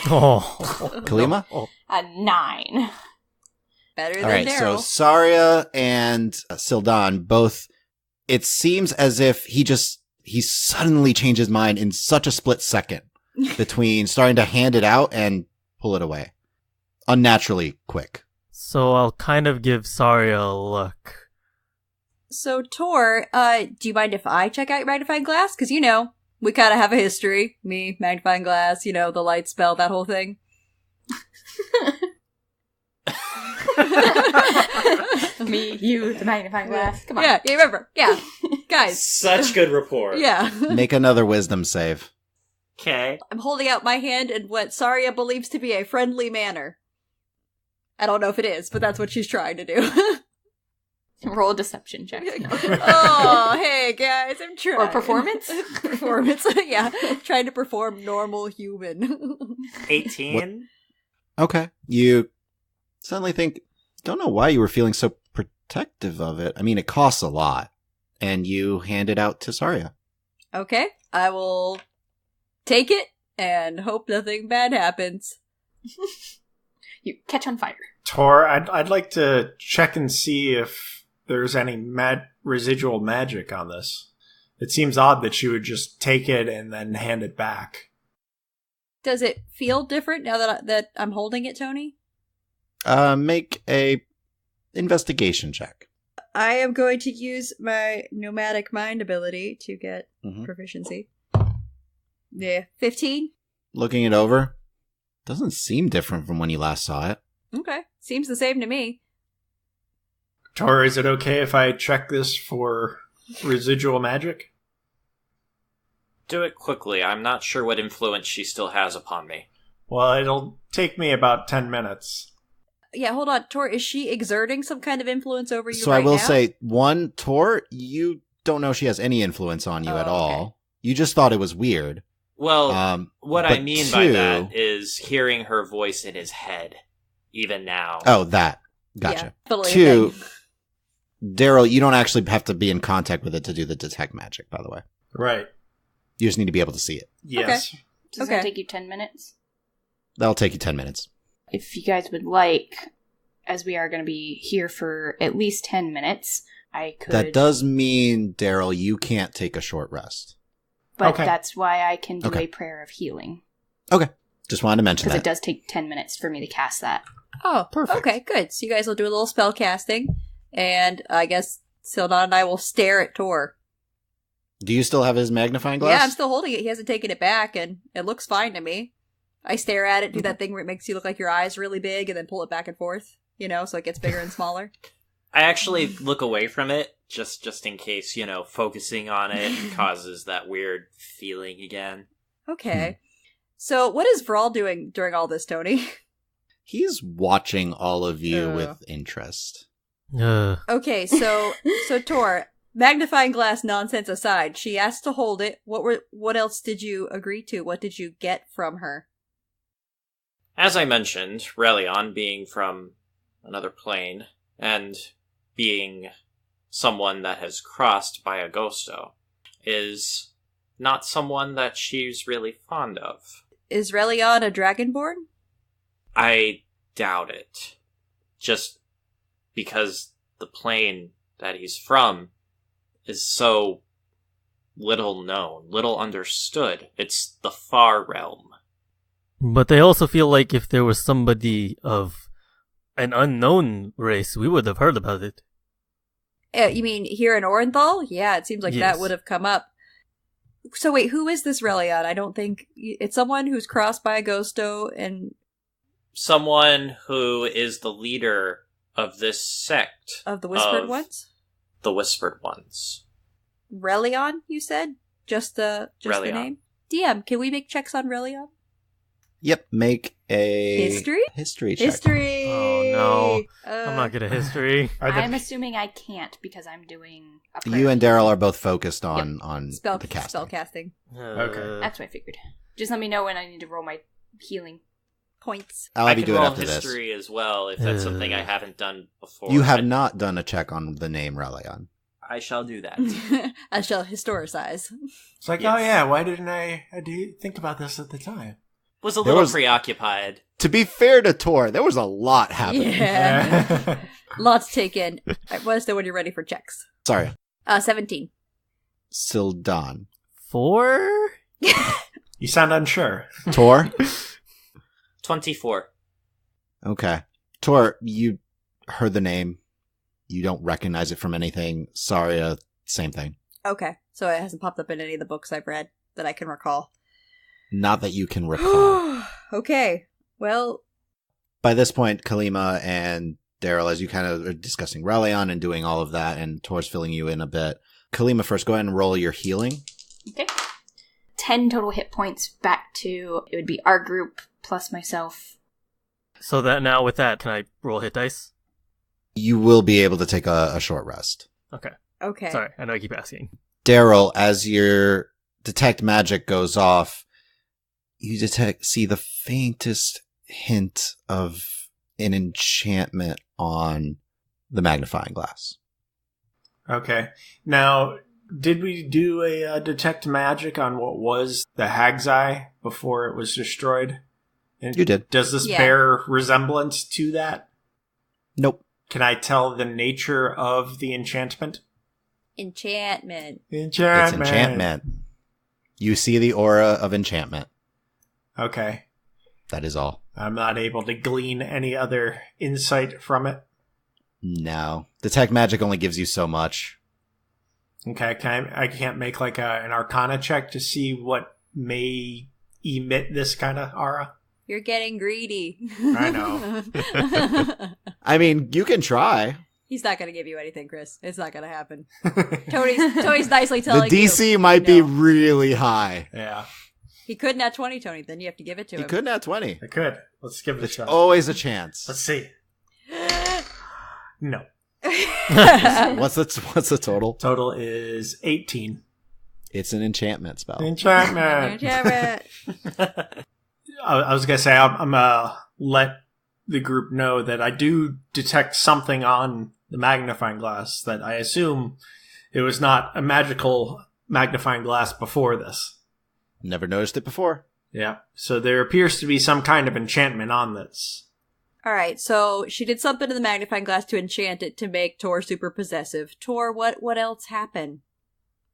Speaker 8: Oh.
Speaker 1: Kalima?
Speaker 12: A 9.
Speaker 9: Better
Speaker 1: All
Speaker 9: than
Speaker 1: right, so
Speaker 9: Daryl.
Speaker 1: Saria and Sildon both, it seems as if he suddenly changed his mind in such a split second between starting to hand it out and pull it away. Unnaturally quick.
Speaker 8: So I'll kind of give Saria a look.
Speaker 9: So, Torr, do you mind if I check out your magnifying glass? Because, we kind of have a history. Me, magnifying glass, the light spell, that whole thing.
Speaker 12: Me, you, the magnifying glass. Come on.
Speaker 9: Yeah, remember. Yeah. Guys.
Speaker 11: Such good rapport.
Speaker 9: Yeah.
Speaker 1: Make another wisdom save.
Speaker 11: Okay.
Speaker 9: I'm holding out my hand in what Saria believes to be a friendly manner. I don't know if it is, but that's what she's trying to do.
Speaker 12: Roll a deception check.
Speaker 9: Oh, hey guys, I'm trying.
Speaker 12: Or performance?
Speaker 9: Performance, yeah. Trying to perform normal human.
Speaker 11: 18?
Speaker 1: Okay. You suddenly think, don't know why you were feeling so protective of it. I mean, it costs a lot. And you hand it out to Saria.
Speaker 9: Okay, I will take it and hope nothing bad happens.
Speaker 12: You catch on fire.
Speaker 10: Torr, I'd like to check and see if there's any residual magic on this. It seems odd that she would just take it and then hand it back.
Speaker 9: Does it feel different now that I'm holding it, Tony?
Speaker 1: Make a investigation check.
Speaker 9: I am going to use my nomadic mind ability to get proficiency. Yeah, 15.
Speaker 1: Looking it over, doesn't seem different from when you last saw it.
Speaker 9: Okay, seems the same to me.
Speaker 10: Torr, is it okay if I check this for residual magic?
Speaker 11: Do it quickly. I'm not sure what influence she still has upon me.
Speaker 10: Well, it'll take me about 10 minutes.
Speaker 9: Yeah, hold on. Torr, is she exerting some kind of influence over you
Speaker 1: So
Speaker 9: right
Speaker 1: I will
Speaker 9: now?
Speaker 1: say, one, Torr, you don't know she has any influence on you at all. You just thought it was weird.
Speaker 11: Well, what I mean by
Speaker 1: two-
Speaker 11: that is hearing her voice in his head, even now.
Speaker 1: Oh, that. Gotcha.
Speaker 9: Yeah, totally a
Speaker 1: Two,
Speaker 9: thing.
Speaker 1: Daryl, you don't actually have to be in contact with it to do the detect magic, by the way.
Speaker 10: Right.
Speaker 1: You just need to be able to see it.
Speaker 10: Yes.
Speaker 12: Does that take you 10 minutes?
Speaker 1: That'll take you 10 minutes.
Speaker 12: If you guys would like, as we are going to be here for at least 10 minutes, I could...
Speaker 1: That does mean, Daryl, you can't take a short rest.
Speaker 12: But that's why I can do a prayer of healing.
Speaker 1: Okay. Just wanted to mention
Speaker 12: Because
Speaker 1: that.
Speaker 12: it does take 10 minutes for me to cast that.
Speaker 9: Oh, perfect. Okay, good. So you guys will do a little spell casting, and I guess Sildon and I will stare at Torr.
Speaker 1: Do you still have his magnifying glass?
Speaker 9: Yeah, I'm still holding it. He hasn't taken it back, and it looks fine to me. I stare at it, do that thing where it makes you look like your eyes really big, and then pull it back and forth, so it gets bigger and smaller.
Speaker 11: I actually look away from it, just in case, focusing on it causes that weird feeling again.
Speaker 9: Okay. So what is Vral doing during all this, Tony?
Speaker 1: He's watching all of you with interest.
Speaker 9: Okay, so Torr, magnifying glass nonsense aside, she asked to hold it. What else did you agree to? What did you get from her?
Speaker 11: As I mentioned, Ralayan being from another plane, and being someone that has crossed by Agosto, is not someone that she's really fond of.
Speaker 9: Is Ralayan a dragonborn?
Speaker 11: I doubt it. Just because the plane that he's from is so little known, little understood. It's the far realm.
Speaker 8: But I also feel like if there was somebody of an unknown race, we would have heard about it.
Speaker 9: You mean here in Orinthal? Yeah, it seems like that would have come up. So wait, who is this Ralayan? I don't think... It's someone who's crossed by Agosto and...
Speaker 11: Someone who is the leader of this sect.
Speaker 9: Of the Whispered Ones?
Speaker 11: The Whispered Ones.
Speaker 9: Ralayan, you said? Just the name? DM, can we make checks on Ralayan?
Speaker 1: Yep, make a...
Speaker 9: History
Speaker 1: check.
Speaker 9: History!
Speaker 8: Oh no, I'm not good at history.
Speaker 12: I'm assuming I can't because I'm doing a prayer.
Speaker 1: You and Daryl are both focused on
Speaker 9: spell
Speaker 1: the casting.
Speaker 9: Spell casting.
Speaker 10: Okay.
Speaker 12: That's what I figured. Just let me know when I need to roll my healing
Speaker 9: points.
Speaker 1: I'll have
Speaker 11: I
Speaker 1: you
Speaker 11: can
Speaker 1: do it
Speaker 11: roll
Speaker 1: after this.
Speaker 11: history as well if that's something I haven't done before.
Speaker 1: You have not done a check on the name Ralayan.
Speaker 11: I shall do that.
Speaker 9: I shall historicize.
Speaker 10: It's like, oh yeah, why didn't I think about this at the time?
Speaker 11: Was a little preoccupied.
Speaker 1: To be fair to Torr, there was a lot happening.
Speaker 9: Yeah. Lots to take in. Let us know when you're ready for checks.
Speaker 1: Sorry.
Speaker 9: 17.
Speaker 1: Sildon.
Speaker 8: 4?
Speaker 10: You sound unsure.
Speaker 1: Torr?
Speaker 11: 24.
Speaker 1: Okay. Torr, you heard the name. You don't recognize it from anything. Saria, same thing.
Speaker 9: Okay. So it hasn't popped up in any of the books I've read that I can recall.
Speaker 1: Not that you can recall.
Speaker 9: Okay. Well...
Speaker 1: By this point, Kalima and Daryl, as you kind of are discussing Ralayan and doing all of that, and Tor's filling you in a bit. Kalima, first, go ahead and roll your healing.
Speaker 12: Okay. 10 total hit points back to, it would be our group plus myself.
Speaker 8: So that now with that, can I roll hit dice?
Speaker 1: You will be able to take a short rest.
Speaker 9: Okay.
Speaker 8: Sorry, I know I keep asking.
Speaker 1: Daryl, as your detect magic goes off, you see the faintest hint of an enchantment on the magnifying glass.
Speaker 10: Okay. Now, did we do a detect magic on what was the Hag's Eye before it was destroyed? And
Speaker 1: you did.
Speaker 10: Does this bear resemblance to that?
Speaker 1: Nope.
Speaker 10: Can I tell the nature of the enchantment?
Speaker 9: Enchantment.
Speaker 1: It's enchantment. You see the aura of enchantment.
Speaker 10: Okay.
Speaker 1: That is all.
Speaker 10: I'm not able to glean any other insight from it.
Speaker 1: No. Detect magic only gives you so much.
Speaker 10: Okay, I can't make like an Arcana check to see what may emit this kind of aura?
Speaker 9: You're getting greedy.
Speaker 10: I know.
Speaker 1: I mean, you can try.
Speaker 9: He's not going to give you anything, Chris. It's not going to happen. Tony's nicely telling
Speaker 1: you. The DC might be
Speaker 9: no.
Speaker 1: really high.
Speaker 10: Yeah.
Speaker 9: He could nat 20, Tony. Then you have to give it to him.
Speaker 1: He could nat 20.
Speaker 10: I could. Let's give it a shot.
Speaker 1: Always a chance.
Speaker 10: Let's see. No.
Speaker 1: What's the total?
Speaker 10: Total is 18.
Speaker 1: It's an enchantment spell.
Speaker 10: Enchantment. I was going to say, I'm going to let the group know that I do detect something on the magnifying glass that I assume it was not a magical magnifying glass before this.
Speaker 1: Never noticed it before.
Speaker 10: Yeah. So there appears to be some kind of enchantment on this.
Speaker 9: All right, so she did something to the magnifying glass to enchant it to make Torr super possessive. Torr, what else happened?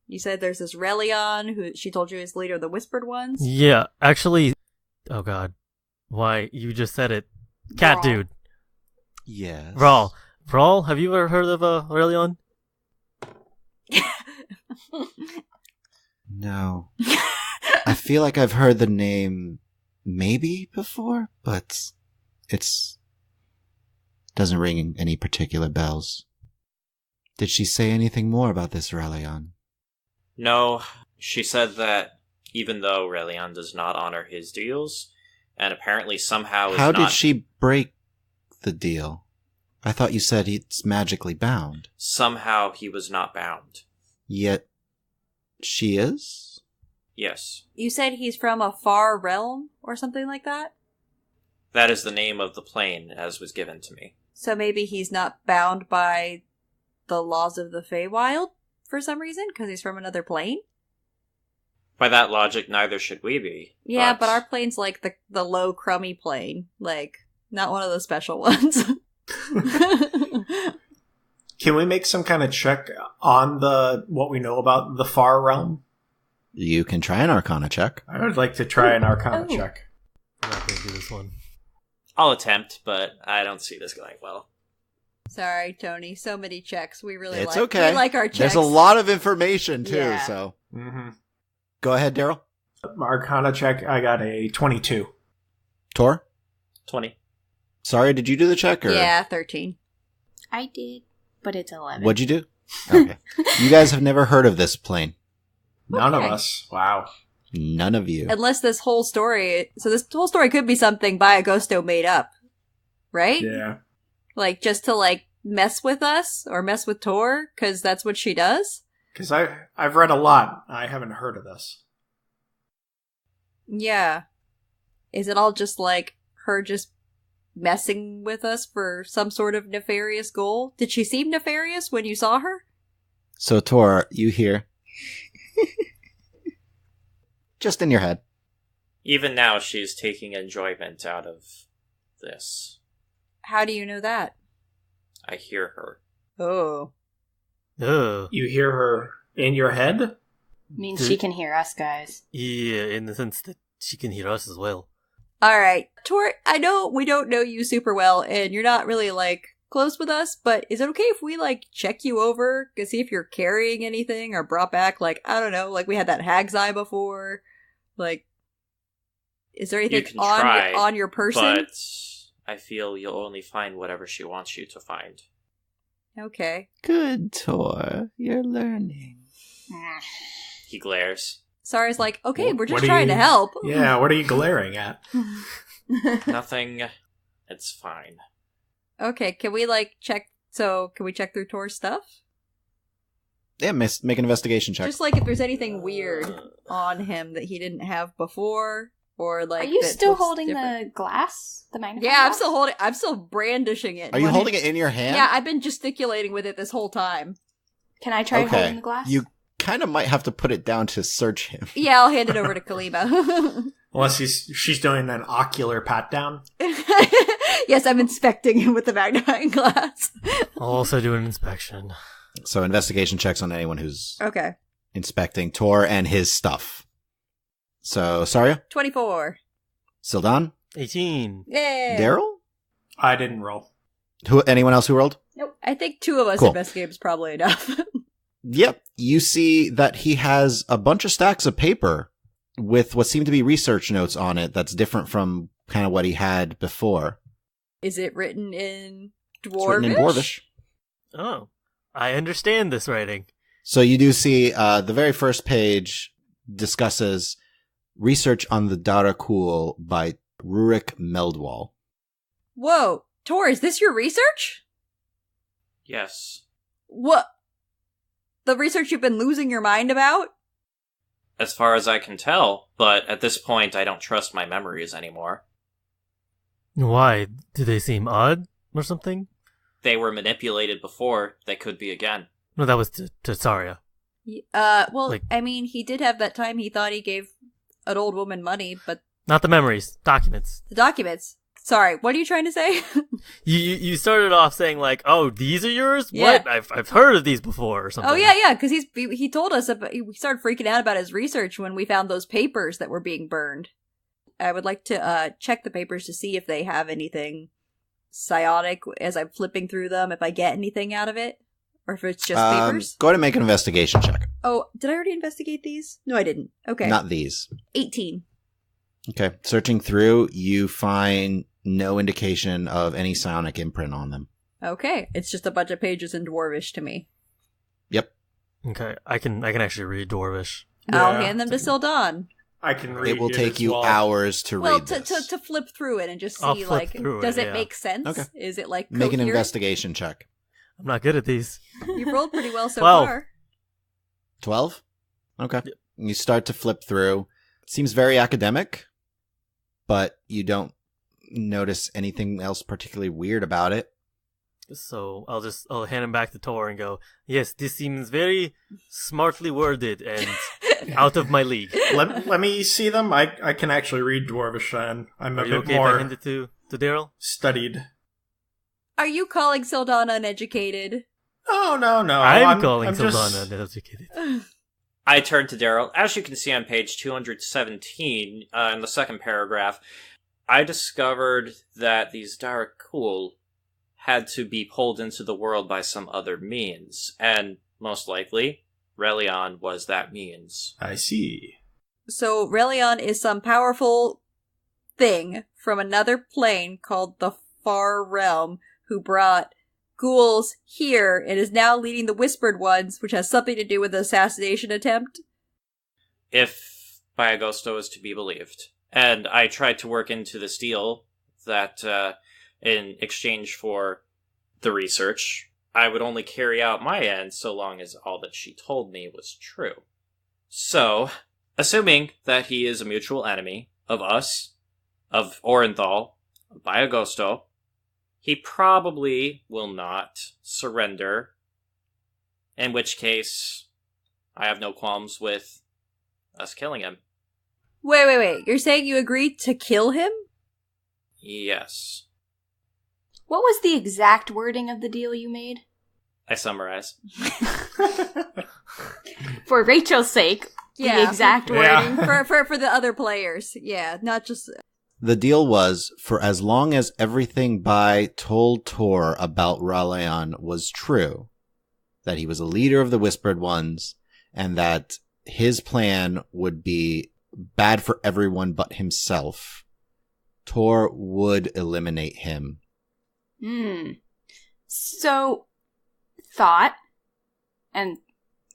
Speaker 9: You said there's this Ralayan who she told you is leader of the Whispered Ones?
Speaker 8: Yeah, actually... Oh god. Why, you just said it. Cat
Speaker 9: Vral.
Speaker 8: dude.
Speaker 1: Yes.
Speaker 8: Vral, have you ever heard of Ralayan?
Speaker 1: No. I feel like I've heard the name maybe before, but it's... doesn't ring any particular bells. Did she say anything more about this Ralayan?
Speaker 11: No, she said that even though Ralayan does not honor his deals, and apparently somehow is
Speaker 1: How
Speaker 11: not...
Speaker 1: did she break the deal? I thought you said it's magically bound.
Speaker 11: Somehow he was not bound.
Speaker 1: Yet she is?
Speaker 11: Yes.
Speaker 9: You said he's from a far realm or something like that?
Speaker 11: That is the name of the plane as was given to me.
Speaker 9: So maybe he's not bound by the laws of the Feywild for some reason? Because he's from another plane?
Speaker 11: By that logic, neither should we be.
Speaker 9: Yeah, but our plane's like the low, crummy plane. Like, not one of the special ones.
Speaker 10: Can we make some kind of check on what we know about the far realm?
Speaker 1: You can try an Arcana check.
Speaker 10: I would like to try an Arcana check.
Speaker 8: I'm not going to do this one.
Speaker 11: I'll attempt, but I don't see this going well.
Speaker 9: Sorry, Tony. So many checks. We really
Speaker 1: It's
Speaker 9: like.
Speaker 1: okay.
Speaker 9: We like our checks.
Speaker 1: There's a lot of information too.
Speaker 9: Yeah.
Speaker 1: So
Speaker 10: Mm-hmm.
Speaker 1: Go ahead, Daryl.
Speaker 10: Arcana check. I got a 22.
Speaker 1: Torr?
Speaker 11: 20.
Speaker 1: Sorry, did you do the check? Or?
Speaker 9: Yeah, 13.
Speaker 12: I did, but it's 11.
Speaker 1: What'd you do? Okay. You guys have never heard of this plane.
Speaker 10: None of
Speaker 9: Okay.
Speaker 10: us. Wow.
Speaker 1: None of you.
Speaker 9: Unless this whole story... So this whole story could be something Biogosto made up. Right?
Speaker 10: Yeah.
Speaker 9: Like, just to, like, mess with us? Or mess with Torr? Because that's what she does?
Speaker 10: Because I've read a lot. I haven't heard of this.
Speaker 9: Yeah. Is it all just, like, her just messing with us for some sort of nefarious goal? Did she seem nefarious when you saw her?
Speaker 1: So, Torr, you hear? Just in your head.
Speaker 11: Even now, she's taking enjoyment out of this.
Speaker 9: How do you know that?
Speaker 11: I hear her.
Speaker 9: Oh.
Speaker 8: Ugh.
Speaker 10: You hear her in your head?
Speaker 12: Means she can hear us, guys.
Speaker 8: Yeah, in the sense that she can hear us as well.
Speaker 9: Alright. Torr, I know we don't know you super well, and you're not really, like, close with us, but is it okay if we, like, check you over to see if you're carrying anything or brought back, like, I don't know, like we had that hag's eye before? Like, is there anything
Speaker 11: You can try,
Speaker 9: on your person?
Speaker 11: But I feel you'll only find whatever she wants you to find.
Speaker 9: Okay.
Speaker 1: Good, Torr. You're learning.
Speaker 11: He glares.
Speaker 9: Sarah's like, okay, we're just
Speaker 10: What are
Speaker 9: trying
Speaker 10: you-
Speaker 9: to help.
Speaker 10: Yeah, what are you glaring at?
Speaker 11: Nothing. It's fine.
Speaker 9: Okay, can we, like, check... So, can we check through Tor's stuff?
Speaker 1: Yeah, make an investigation check.
Speaker 9: Just, like, if there's anything weird on him that he didn't have before, or, like...
Speaker 12: Are you
Speaker 9: that
Speaker 12: still
Speaker 9: looks
Speaker 12: holding
Speaker 9: different.
Speaker 12: the glass? The magnifying
Speaker 9: Yeah,
Speaker 12: glass?
Speaker 9: I'm still brandishing it.
Speaker 1: Are you
Speaker 9: One
Speaker 1: holding
Speaker 9: hand-
Speaker 1: it in your hand?
Speaker 9: Yeah, I've been gesticulating with it this whole time.
Speaker 12: Can I try holding the glass?
Speaker 1: You kind of might have to put it down to search him.
Speaker 9: Yeah, I'll hand it over to Kalima.
Speaker 10: Unless she's doing an ocular pat down.
Speaker 9: Yes, I'm inspecting him with the magnifying glass.
Speaker 8: I'll also do an inspection.
Speaker 1: So investigation checks on anyone who's
Speaker 9: Okay.
Speaker 1: inspecting Torr and his stuff. So, Saria?
Speaker 9: 24.
Speaker 1: Sildan?
Speaker 8: 18.
Speaker 9: Yay!
Speaker 1: Daryl?
Speaker 10: I didn't roll.
Speaker 13: Anyone else who rolled?
Speaker 9: Nope. I think 2 of us
Speaker 13: Cool.
Speaker 9: investigate is probably enough.
Speaker 13: Yep. You see that he has a bunch of stacks of paper with what seem to be research notes on it that's different from kind of what he had before.
Speaker 9: Is it written in Dwarvish?
Speaker 13: It's written in Dwarvish.
Speaker 8: Oh, I understand this writing.
Speaker 13: So you do see the very first page discusses research on the Darakul by Rurik Meldwall.
Speaker 9: Whoa. Torr, is this your research?
Speaker 11: Yes.
Speaker 9: What? The research you've been losing your mind about?
Speaker 11: As far as I can tell, but at this point I don't trust my memories anymore.
Speaker 8: Why? Do they seem odd or something?
Speaker 11: They were manipulated before, they could be again.
Speaker 8: No, that was to Saria.
Speaker 9: Well, I mean, he did have that time he thought he gave an old woman money, but...
Speaker 8: Not the memories, documents.
Speaker 9: The documents. Sorry, what are you trying to say?
Speaker 8: You started off saying like, "Oh, these are yours."
Speaker 9: Yeah.
Speaker 8: What? I've heard of these before or something.
Speaker 9: Oh yeah, because he told us we started freaking out about his research when we found those papers that were being burned. I would like to check the papers to see if they have anything psionic as I'm flipping through them. If I get anything out of it, or if it's just papers.
Speaker 13: Go ahead and make an investigation check.
Speaker 9: Oh, did I already investigate these? No, I didn't. Okay,
Speaker 13: Not these.
Speaker 9: 18.
Speaker 13: Okay. Searching through, you find no indication of any psionic imprint on them.
Speaker 9: Okay, it's just a bunch of pages in Dwarvish to me.
Speaker 13: Yep.
Speaker 8: Okay, I can actually read Dwarvish.
Speaker 9: I'll hand them to Sildan.
Speaker 10: I can read
Speaker 13: It will take
Speaker 10: as
Speaker 13: you
Speaker 10: well.
Speaker 13: hours to read this.
Speaker 9: to flip through it and just
Speaker 8: I'll
Speaker 9: see,
Speaker 8: flip
Speaker 9: like,
Speaker 8: through
Speaker 9: does
Speaker 8: it,
Speaker 9: it make sense?
Speaker 13: Okay.
Speaker 9: Is it, like,
Speaker 13: Make an
Speaker 9: coherent?
Speaker 13: investigation check.
Speaker 8: I'm not good at these.
Speaker 9: You've rolled pretty well so
Speaker 8: 12.
Speaker 9: far.
Speaker 13: 12? Okay. You start to flip through. Seems very academic, but you don't notice anything else particularly weird about it.
Speaker 8: So I'll hand him back to Torr and go, "Yes, this seems very smartly worded and out of my league."
Speaker 10: Let me see them. I can actually read Dwarvish, and I'm a
Speaker 8: Are you
Speaker 10: bit
Speaker 8: okay if I
Speaker 10: more
Speaker 8: hand it to Daryl?
Speaker 10: studied.
Speaker 9: Are you calling Sildan uneducated?
Speaker 10: Oh, no.
Speaker 8: I'm calling
Speaker 10: I'm
Speaker 8: Sildana
Speaker 10: just...
Speaker 8: uneducated.
Speaker 11: I turn to Daryl. As you can see on page 217, in the second paragraph, I discovered that these Darakul had to be pulled into the world by some other means, and most likely, Ralayan was that means.
Speaker 10: I see.
Speaker 9: So Ralayan is some powerful thing from another plane called the Far Realm who brought ghouls here and is now leading the Whispered Ones, which has something to do with the assassination attempt.
Speaker 11: If Biagosto is to be believed. And I tried to work into this deal that, in exchange for the research, I would only carry out my end so long as all that she told me was true. So, assuming that he is a mutual enemy of us, of Orinthal, of Biagosto, he probably will not surrender, in which case I have no qualms with us killing him.
Speaker 9: Wait. You're saying you agreed to kill him?
Speaker 11: Yes.
Speaker 12: What was the exact wording of the deal you made?
Speaker 11: I summarize.
Speaker 12: For Rachel's sake, the exact wording.
Speaker 9: For the other players. Yeah, not just...
Speaker 13: The deal was, for as long as everything Bai told Torr about Ralayan was true, that he was a leader of the Whispered Ones, and that his plan would be bad for everyone but himself, Torr would eliminate him.
Speaker 12: So, thought, and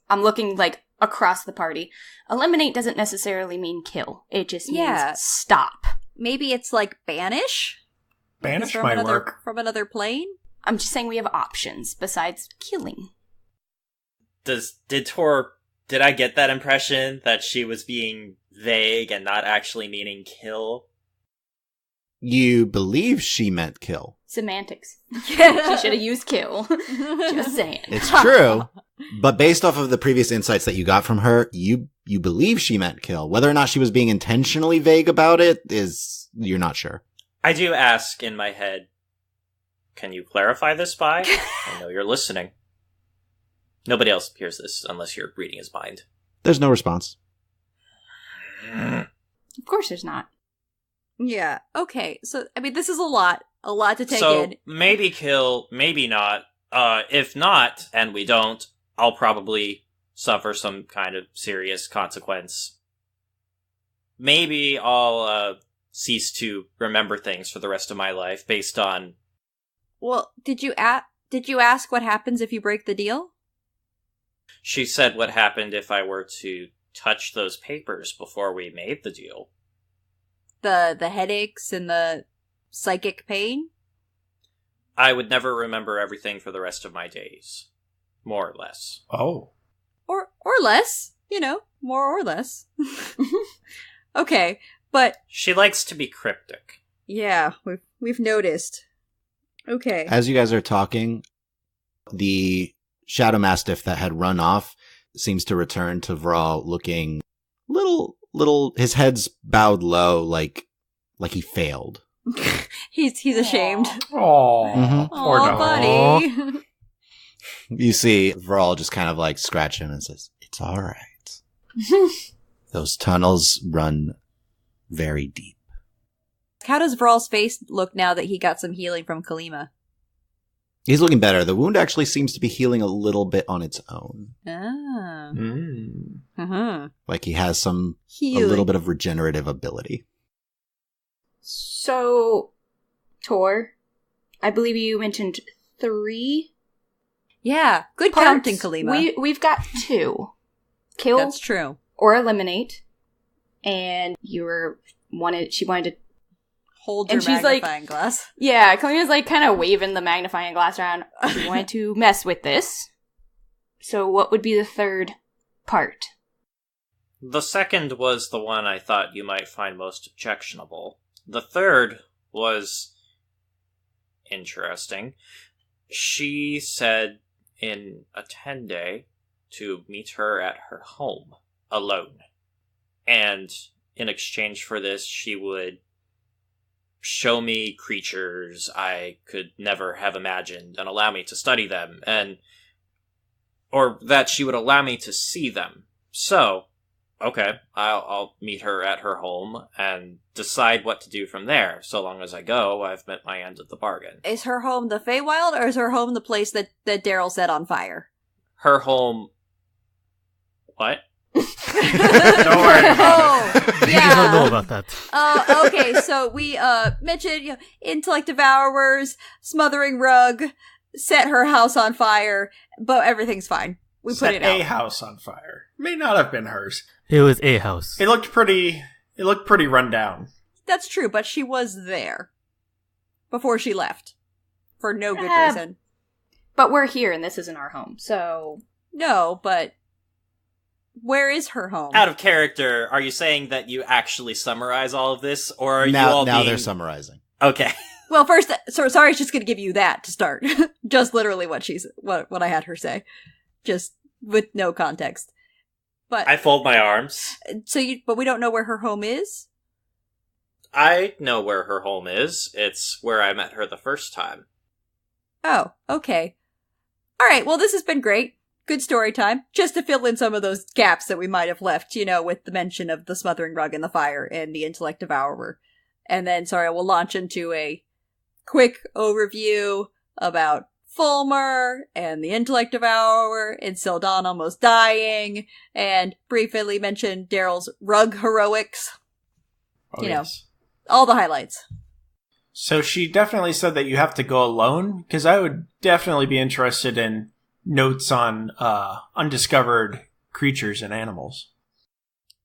Speaker 12: I'm looking, like, across the party, eliminate doesn't necessarily mean kill. It just means stop.
Speaker 9: Maybe it's like banish?
Speaker 10: Banish might work.
Speaker 9: From another plane?
Speaker 12: I'm just saying we have options besides killing.
Speaker 11: Did I get that impression that she was being vague and not actually meaning kill?
Speaker 13: You believe she meant kill.
Speaker 12: Semantics. She should have used kill. Just saying.
Speaker 13: It's true, but based off of the previous insights that you got from her, you believe she meant kill. Whether or not she was being intentionally vague about it is, you're not sure.
Speaker 11: I do ask in my head, can you clarify this, Bai? I know you're listening. Nobody else hears this unless you're reading his mind.
Speaker 13: There's no response.
Speaker 12: Of course there's not.
Speaker 9: Yeah, okay. So, I mean, this is a lot. A lot to take
Speaker 11: So
Speaker 9: in.
Speaker 11: maybe kill, maybe not. If not, and we don't, I'll probably suffer some kind of serious consequence. Maybe I'll cease to remember things for the rest of my life based on...
Speaker 9: Well, did you ask what happens if you break the deal?
Speaker 11: She said what happened if I were to touch those papers before we made the deal.
Speaker 9: The headaches and the psychic pain?
Speaker 11: I would never remember everything for the rest of my days. More or less.
Speaker 10: Oh.
Speaker 9: Or less, more or less. Okay, but
Speaker 11: she likes to be cryptic.
Speaker 9: Yeah, we've noticed. Okay.
Speaker 13: As you guys are talking, the Shadow Mastiff that had run off seems to return to Vral looking little, his head's bowed low, like he failed.
Speaker 9: He's ashamed.
Speaker 10: Aww.
Speaker 9: Aw, buddy.
Speaker 13: You see Vral just kind of like scratch him and says, "It's all right. Those tunnels run very deep."
Speaker 9: How does Vral's face look now that he got some healing from Kalima?
Speaker 13: He's looking better. The wound actually seems to be healing a little bit on its own.
Speaker 9: Ah.
Speaker 13: Like he has a little bit of regenerative ability.
Speaker 12: So, Torr, I believe you mentioned 3.
Speaker 9: Yeah, good
Speaker 12: parts.
Speaker 9: counting, Kalima.
Speaker 12: We've got 2. Kill.
Speaker 9: That's true.
Speaker 12: Or eliminate. And she wanted to
Speaker 9: hold your magnifying glass.
Speaker 12: Yeah, Kalima's like kind of waving the magnifying glass around. She wanted to mess with this. So what would be the 3rd part?
Speaker 11: The 2nd was the one I thought you might find most objectionable. The 3rd was interesting. She said in a 10-day to meet her at her home, alone. And in exchange for this, she would show me creatures I could never have imagined and allow me to study them, or that she would allow me to see them. So, okay, I'll meet her at her home and decide what to do from there. So long as I go, I've met my end of the bargain.
Speaker 9: Is her home the Feywild, or is her home the place that Daryl set on fire?
Speaker 11: Her home... What? Don't worry about it.
Speaker 8: Yeah. You don't know about that.
Speaker 9: Okay, so we mentioned intellect devourers, smothering rug, set her house on fire, but everything's fine. We put it out.
Speaker 10: A house on fire. May not have been hers.
Speaker 8: It was a house.
Speaker 10: It looked pretty run down.
Speaker 9: That's true, but she was there before she left. For no good reason.
Speaker 12: But we're here and this isn't our home, so...
Speaker 9: No, but... Where is her home?
Speaker 11: Out of character, are you saying that you actually summarize all of this, or are
Speaker 13: now,
Speaker 11: you all
Speaker 13: now
Speaker 11: being...
Speaker 13: they're summarizing.
Speaker 11: Okay.
Speaker 9: Well, first, so Sari's just going to give you that to start. Just literally what I had her say. Just with no context. But
Speaker 11: I fold my arms.
Speaker 9: But we don't know where her home is?
Speaker 11: I know where her home is. It's where I met her the first time.
Speaker 9: Oh, okay. All right, well, this has been great. Good story time. Just to fill in some of those gaps that we might have left, with the mention of the smothering rug and the fire and the intellect devourer. And then, we'll launch into a quick overview about Fulmer and the intellect devourer and Sildon almost dying, and briefly mention Daryl's rug heroics.
Speaker 10: Yes.
Speaker 9: All the highlights.
Speaker 10: So she definitely said that you have to go alone, because I would definitely be interested in notes on undiscovered creatures and animals.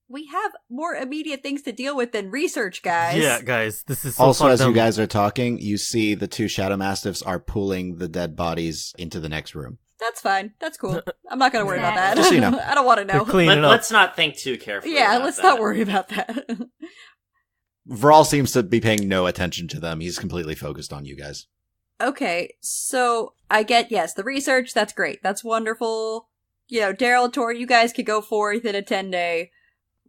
Speaker 9: We have more immediate things to deal with than research, guys.
Speaker 8: Yeah, guys, this is so
Speaker 13: also,
Speaker 8: fun.
Speaker 13: as you guys are talking, you see the 2 Shadow Mastiffs are pulling the dead bodies into the next room.
Speaker 9: That's fine. That's cool. I'm not going to worry about that.
Speaker 13: Just so you know.
Speaker 9: I don't want to know.
Speaker 11: Let's not think too carefully.
Speaker 9: Yeah,
Speaker 11: about
Speaker 9: let's
Speaker 11: that.
Speaker 9: not worry about that.
Speaker 13: Vral seems to be paying no attention to them. He's completely focused on you guys.
Speaker 9: Okay, so I get, yes, the research, that's great. That's wonderful. Daryl and Torr, you guys could go forth in a 10-day.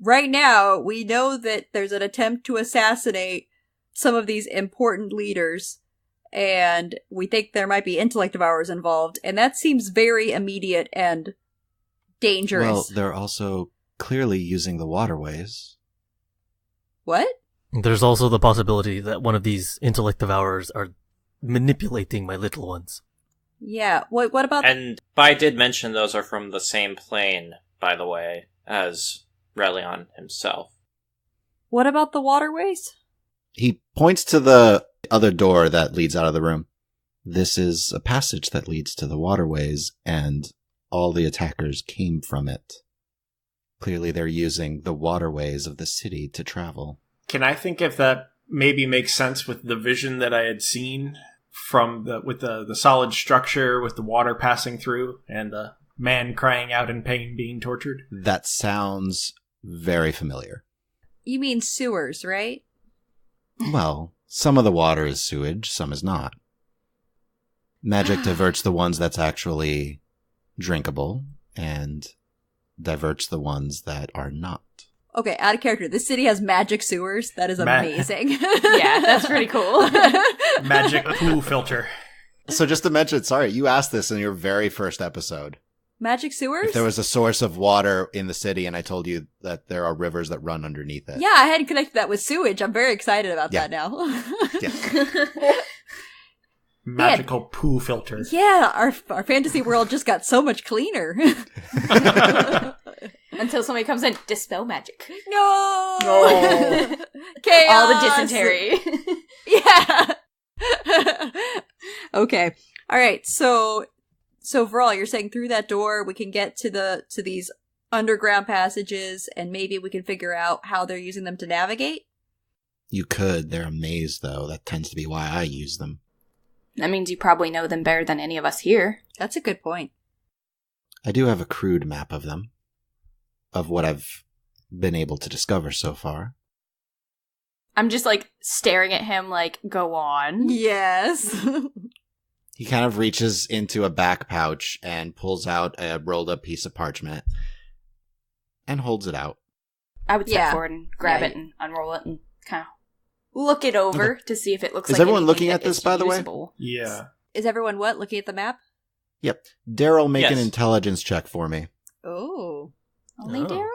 Speaker 9: Right now, we know that there's an attempt to assassinate some of these important leaders, and we think there might be intellect devourers involved, and that seems very immediate and dangerous.
Speaker 13: Well, they're also clearly using the waterways.
Speaker 9: What?
Speaker 8: There's also the possibility that one of these intellect devourers are manipulating my little ones.
Speaker 9: Yeah, what about...
Speaker 11: And I did mention those are from the same plane, by the way, as Ralayan himself.
Speaker 9: What about the waterways?
Speaker 13: He points to the other door that leads out of the room. This is a passage that leads to the waterways, and all the attackers came from it. Clearly they're using the waterways of the city to travel.
Speaker 10: Can I think if that maybe makes sense with the vision that I had seen from the solid structure with the water passing through and the man crying out in pain being tortured?
Speaker 13: That sounds very familiar.
Speaker 9: You mean sewers, right?
Speaker 13: Well, some of the water is sewage, some is not. Magic diverts the ones that's actually drinkable and diverts the ones that are not.
Speaker 9: Okay, out of character. This city has magic sewers. That is amazing.
Speaker 12: Yeah, that's pretty cool.
Speaker 10: Magic poo filter.
Speaker 13: So just to mention, sorry, you asked this in your very first episode.
Speaker 9: Magic sewers?
Speaker 13: If there was a source of water in the city and I told you that there are rivers that run underneath it.
Speaker 9: Yeah, I hadn't connected that with sewage. I'm very excited about that now.
Speaker 13: Yeah.
Speaker 10: Magical poo filter.
Speaker 9: Yeah, our fantasy world just got so much cleaner.
Speaker 12: Until somebody comes in, dispel magic.
Speaker 9: No!
Speaker 12: Chaos! All the dysentery.
Speaker 9: Yeah! Okay. Alright, so Vral, you're saying through that door we can get to these underground passages and maybe we can figure out how they're using them to navigate?
Speaker 13: You could. They're a maze, though. That tends to be why I use them.
Speaker 12: That means you probably know them better than any of us here.
Speaker 9: That's a good point.
Speaker 13: I do have a crude map of them, of what I've been able to discover so far.
Speaker 12: I'm just, staring at him go on.
Speaker 9: Yes.
Speaker 13: He kind of reaches into a back pouch and pulls out a rolled up piece of parchment and holds it out.
Speaker 12: I would step forward and grab it and unroll it and kind of look it over to see if it looks like
Speaker 13: everyone looking at this, by the way?
Speaker 10: Yeah.
Speaker 9: Is everyone what? Looking at the map?
Speaker 13: Yep. Daryl, make an intelligence check for me.
Speaker 9: Oh. Only Daryl?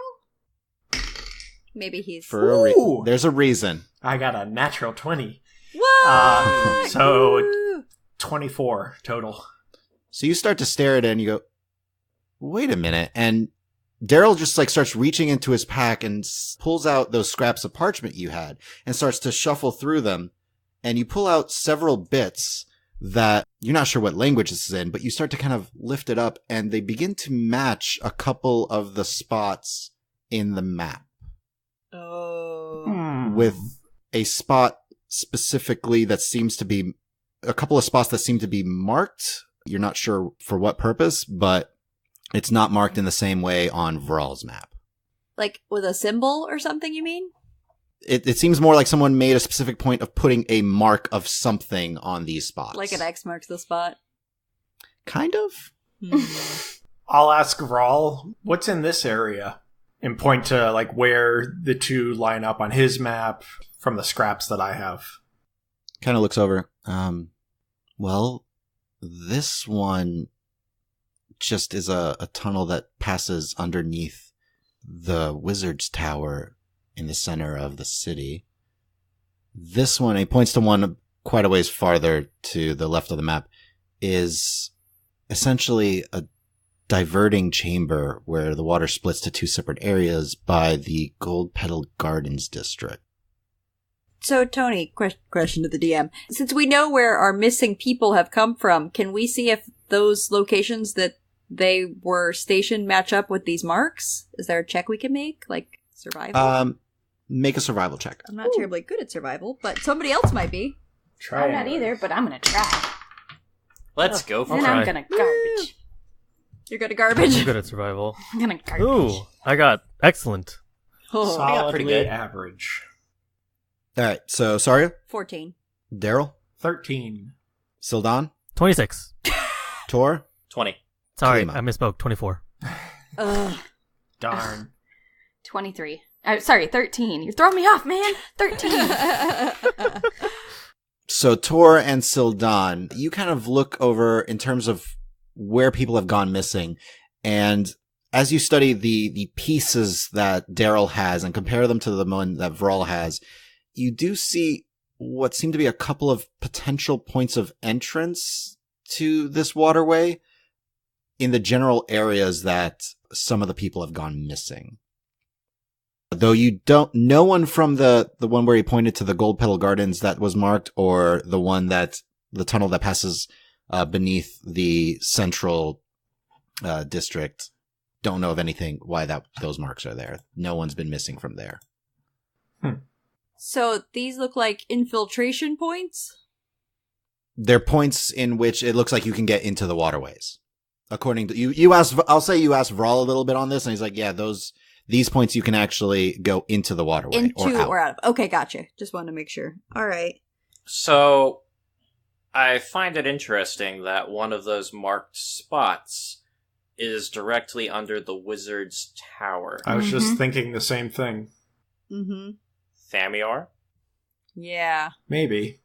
Speaker 9: Maybe he's...
Speaker 13: There's a reason.
Speaker 10: I got a natural 20.
Speaker 9: What?
Speaker 10: So 24 total.
Speaker 13: So you start to stare at it and you go, wait a minute. And Daryl just starts reaching into his pack and pulls out those scraps of parchment you had and starts to shuffle through them. And you pull out several bits that you're not sure what language this is in, but you start to kind of lift it up and they begin to match a couple of the spots in the map.
Speaker 9: Oh.
Speaker 13: With a spot specifically that seems to be a couple of spots that seem to be marked. You're not sure for what purpose, but it's not marked in the same way on Vral's map.
Speaker 9: Like with a symbol or something, you mean?
Speaker 13: It seems more like someone made a specific point of putting a mark of something on these spots.
Speaker 9: Like an X marks the spot?
Speaker 13: Kind of.
Speaker 10: I'll ask Vral, what's in this area? And point to where the two line up on his map from the scraps that I have.
Speaker 13: Kind of looks over. Well, this one just is a tunnel that passes underneath the wizard's tower in the center of the city. This one, he points to one quite a ways farther to the left of the map, is essentially a diverting chamber where the water splits to two separate areas by the Gold Petal Gardens district.
Speaker 9: So, Tony, question to the DM. Since we know where our missing people have come from, can we see if those locations that they were stationed match up with these marks? Is there a check we can make? Like survival?
Speaker 13: Make a survival check.
Speaker 9: I'm not terribly good at survival, but somebody else might be.
Speaker 12: I'm not either, but I'm gonna try.
Speaker 11: Let's go for it.
Speaker 12: And I'm gonna garbage.
Speaker 9: You're good at garbage?
Speaker 8: I'm good at survival.
Speaker 12: I'm gonna garbage.
Speaker 8: Ooh, I got excellent.
Speaker 10: Solidly
Speaker 11: pretty good.
Speaker 10: average.
Speaker 13: All right, so Saria?
Speaker 9: 14.
Speaker 13: Daryl?
Speaker 10: 13.
Speaker 13: Sildan?
Speaker 8: 26.
Speaker 13: Torr?
Speaker 11: 20.
Speaker 8: Sorry,
Speaker 13: Kalima.
Speaker 8: I misspoke. 24.
Speaker 9: Ugh.
Speaker 10: Darn.
Speaker 12: 23. Sorry, 13. You're throwing me off, man. 13.
Speaker 13: So Torr and Sildan, you kind of look over in terms of where people have gone missing, and as you study the pieces that Daryl has and compare them to the one that Vral has, you do see what seem to be a couple of potential points of entrance to this waterway in the general areas that some of the people have gone missing. Though no one from the one where he pointed to the Gold Petal Gardens that was marked, or the tunnel that passes beneath the central district, don't know of anything why those marks are there. No one's been missing from there.
Speaker 9: So these look like infiltration points?
Speaker 13: They're points in which it looks like you can get into the waterways. According to you asked, I'll say you asked Vral a little bit on this, and he's like, yeah, these points you can actually go into the waterway
Speaker 9: or out. Okay, gotcha. Just wanted to make sure. All right.
Speaker 11: So, I find it interesting that one of those marked spots is directly under the wizard's tower.
Speaker 10: I was just thinking the same thing.
Speaker 9: Mm-hmm.
Speaker 11: Thamior?
Speaker 9: Yeah.
Speaker 10: Maybe.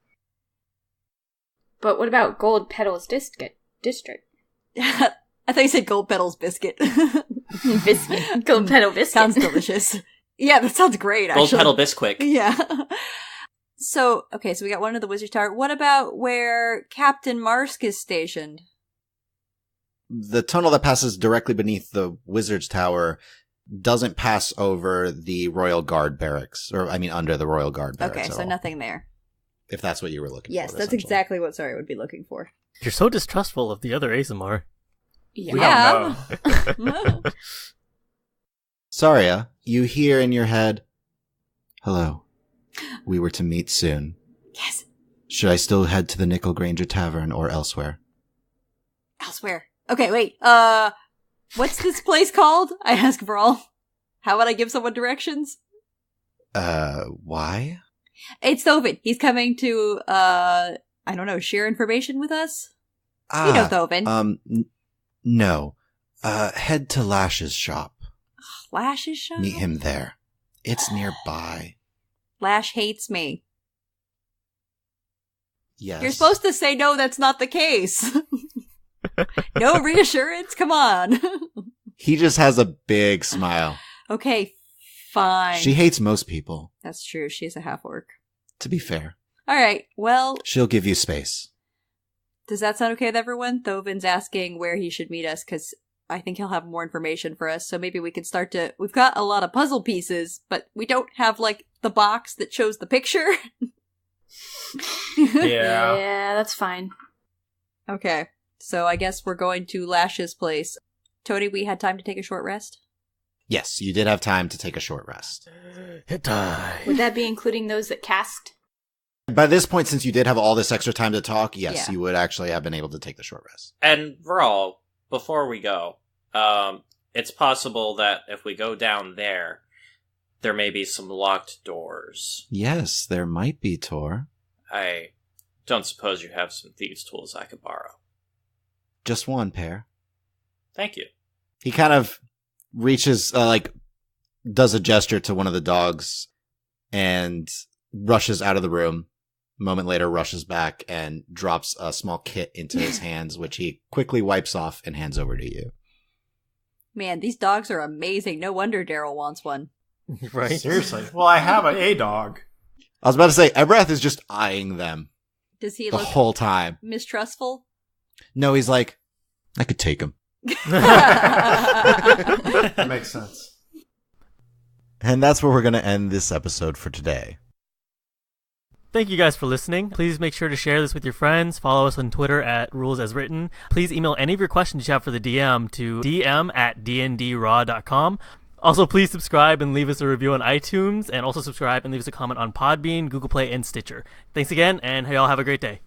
Speaker 12: But what about Gold Petal's district?
Speaker 9: I thought you said Gold Petal's biscuit.
Speaker 12: Biscuit. Gold Petal biscuit.
Speaker 9: Sounds delicious. Yeah, that sounds great, actually.
Speaker 11: Gold Petal Bisquick.
Speaker 9: Yeah. So we got one of the Wizard's Tower. What about where Captain Marsk is stationed?
Speaker 13: The tunnel that passes directly beneath the Wizard's Tower doesn't pass over the Royal Guard barracks, under the Royal Guard barracks.
Speaker 9: Okay, so nothing there.
Speaker 13: If that's what you were looking for.
Speaker 9: Yes, that's exactly what Sorry would be looking for.
Speaker 8: You're so distrustful of the other ASMR.
Speaker 9: Yeah.
Speaker 10: We don't know.
Speaker 13: Saria, you hear in your head, hello, we were to meet soon.
Speaker 9: Yes.
Speaker 13: Should I still head to the Nickel Granger Tavern or elsewhere?
Speaker 9: Elsewhere. Okay, wait. What's this place called? I ask Vral. How would I give someone directions?
Speaker 13: Why?
Speaker 9: It's Thovin. He's coming to, share information with us. You know Thovin.
Speaker 13: No. Head to Lash's shop.
Speaker 9: Lash's shop?
Speaker 13: Meet him there. It's nearby.
Speaker 9: Lash hates me.
Speaker 13: Yes.
Speaker 9: You're supposed to say no, that's not the case. No reassurance? Come on.
Speaker 13: He just has a big smile.
Speaker 9: Okay, fine.
Speaker 13: She hates most people.
Speaker 9: That's true. She's a half-orc.
Speaker 13: To be fair.
Speaker 9: All right, well...
Speaker 13: She'll give you space.
Speaker 9: Does that sound okay with everyone? Thovin's asking where he should meet us, because I think he'll have more information for us, so maybe we could start to... We've got a lot of puzzle pieces, but we don't have, the box that shows the picture.
Speaker 10: Yeah.
Speaker 12: Yeah, that's fine.
Speaker 9: Okay, so I guess we're going to Lash's place. Tony, we had time to take a short rest?
Speaker 13: Yes, you did have time to take a short rest.
Speaker 8: Hit die.
Speaker 12: Would that be including those that cast?
Speaker 13: By this point, since you did have all this extra time to talk, yes, you would actually have been able to take the short rest.
Speaker 11: And Vral, before we go, it's possible that if we go down there may be some locked doors.
Speaker 13: Yes, there might be, Torr.
Speaker 11: I don't suppose you have some thieves' tools I could borrow.
Speaker 13: Just one pair.
Speaker 11: Thank you.
Speaker 13: He kind of reaches, does a gesture to one of the dogs and rushes out of the room. A moment later, rushes back and drops a small kit into his hands, which he quickly wipes off and hands over to you.
Speaker 9: Man, these dogs are amazing. No wonder Daryl wants one.
Speaker 8: Right?
Speaker 10: Seriously. Well, I have a dog.
Speaker 13: I was about to say, Ebrath is just eyeing them.
Speaker 9: Does he
Speaker 13: the
Speaker 9: look
Speaker 13: whole time
Speaker 9: mistrustful?
Speaker 13: No, he's like, I could take him.
Speaker 10: That makes sense.
Speaker 1: And that's where we're going to end this episode for today.
Speaker 8: Thank you guys for listening. Please make sure to share this with your friends. Follow us on Twitter at rulesaswritten. Please email any of your questions you have for the DM to dm@dndraw.com. Also, please subscribe and leave us a review on iTunes, and also subscribe and leave us a comment on Podbean, Google Play, and Stitcher. Thanks again, and y'all have a great day.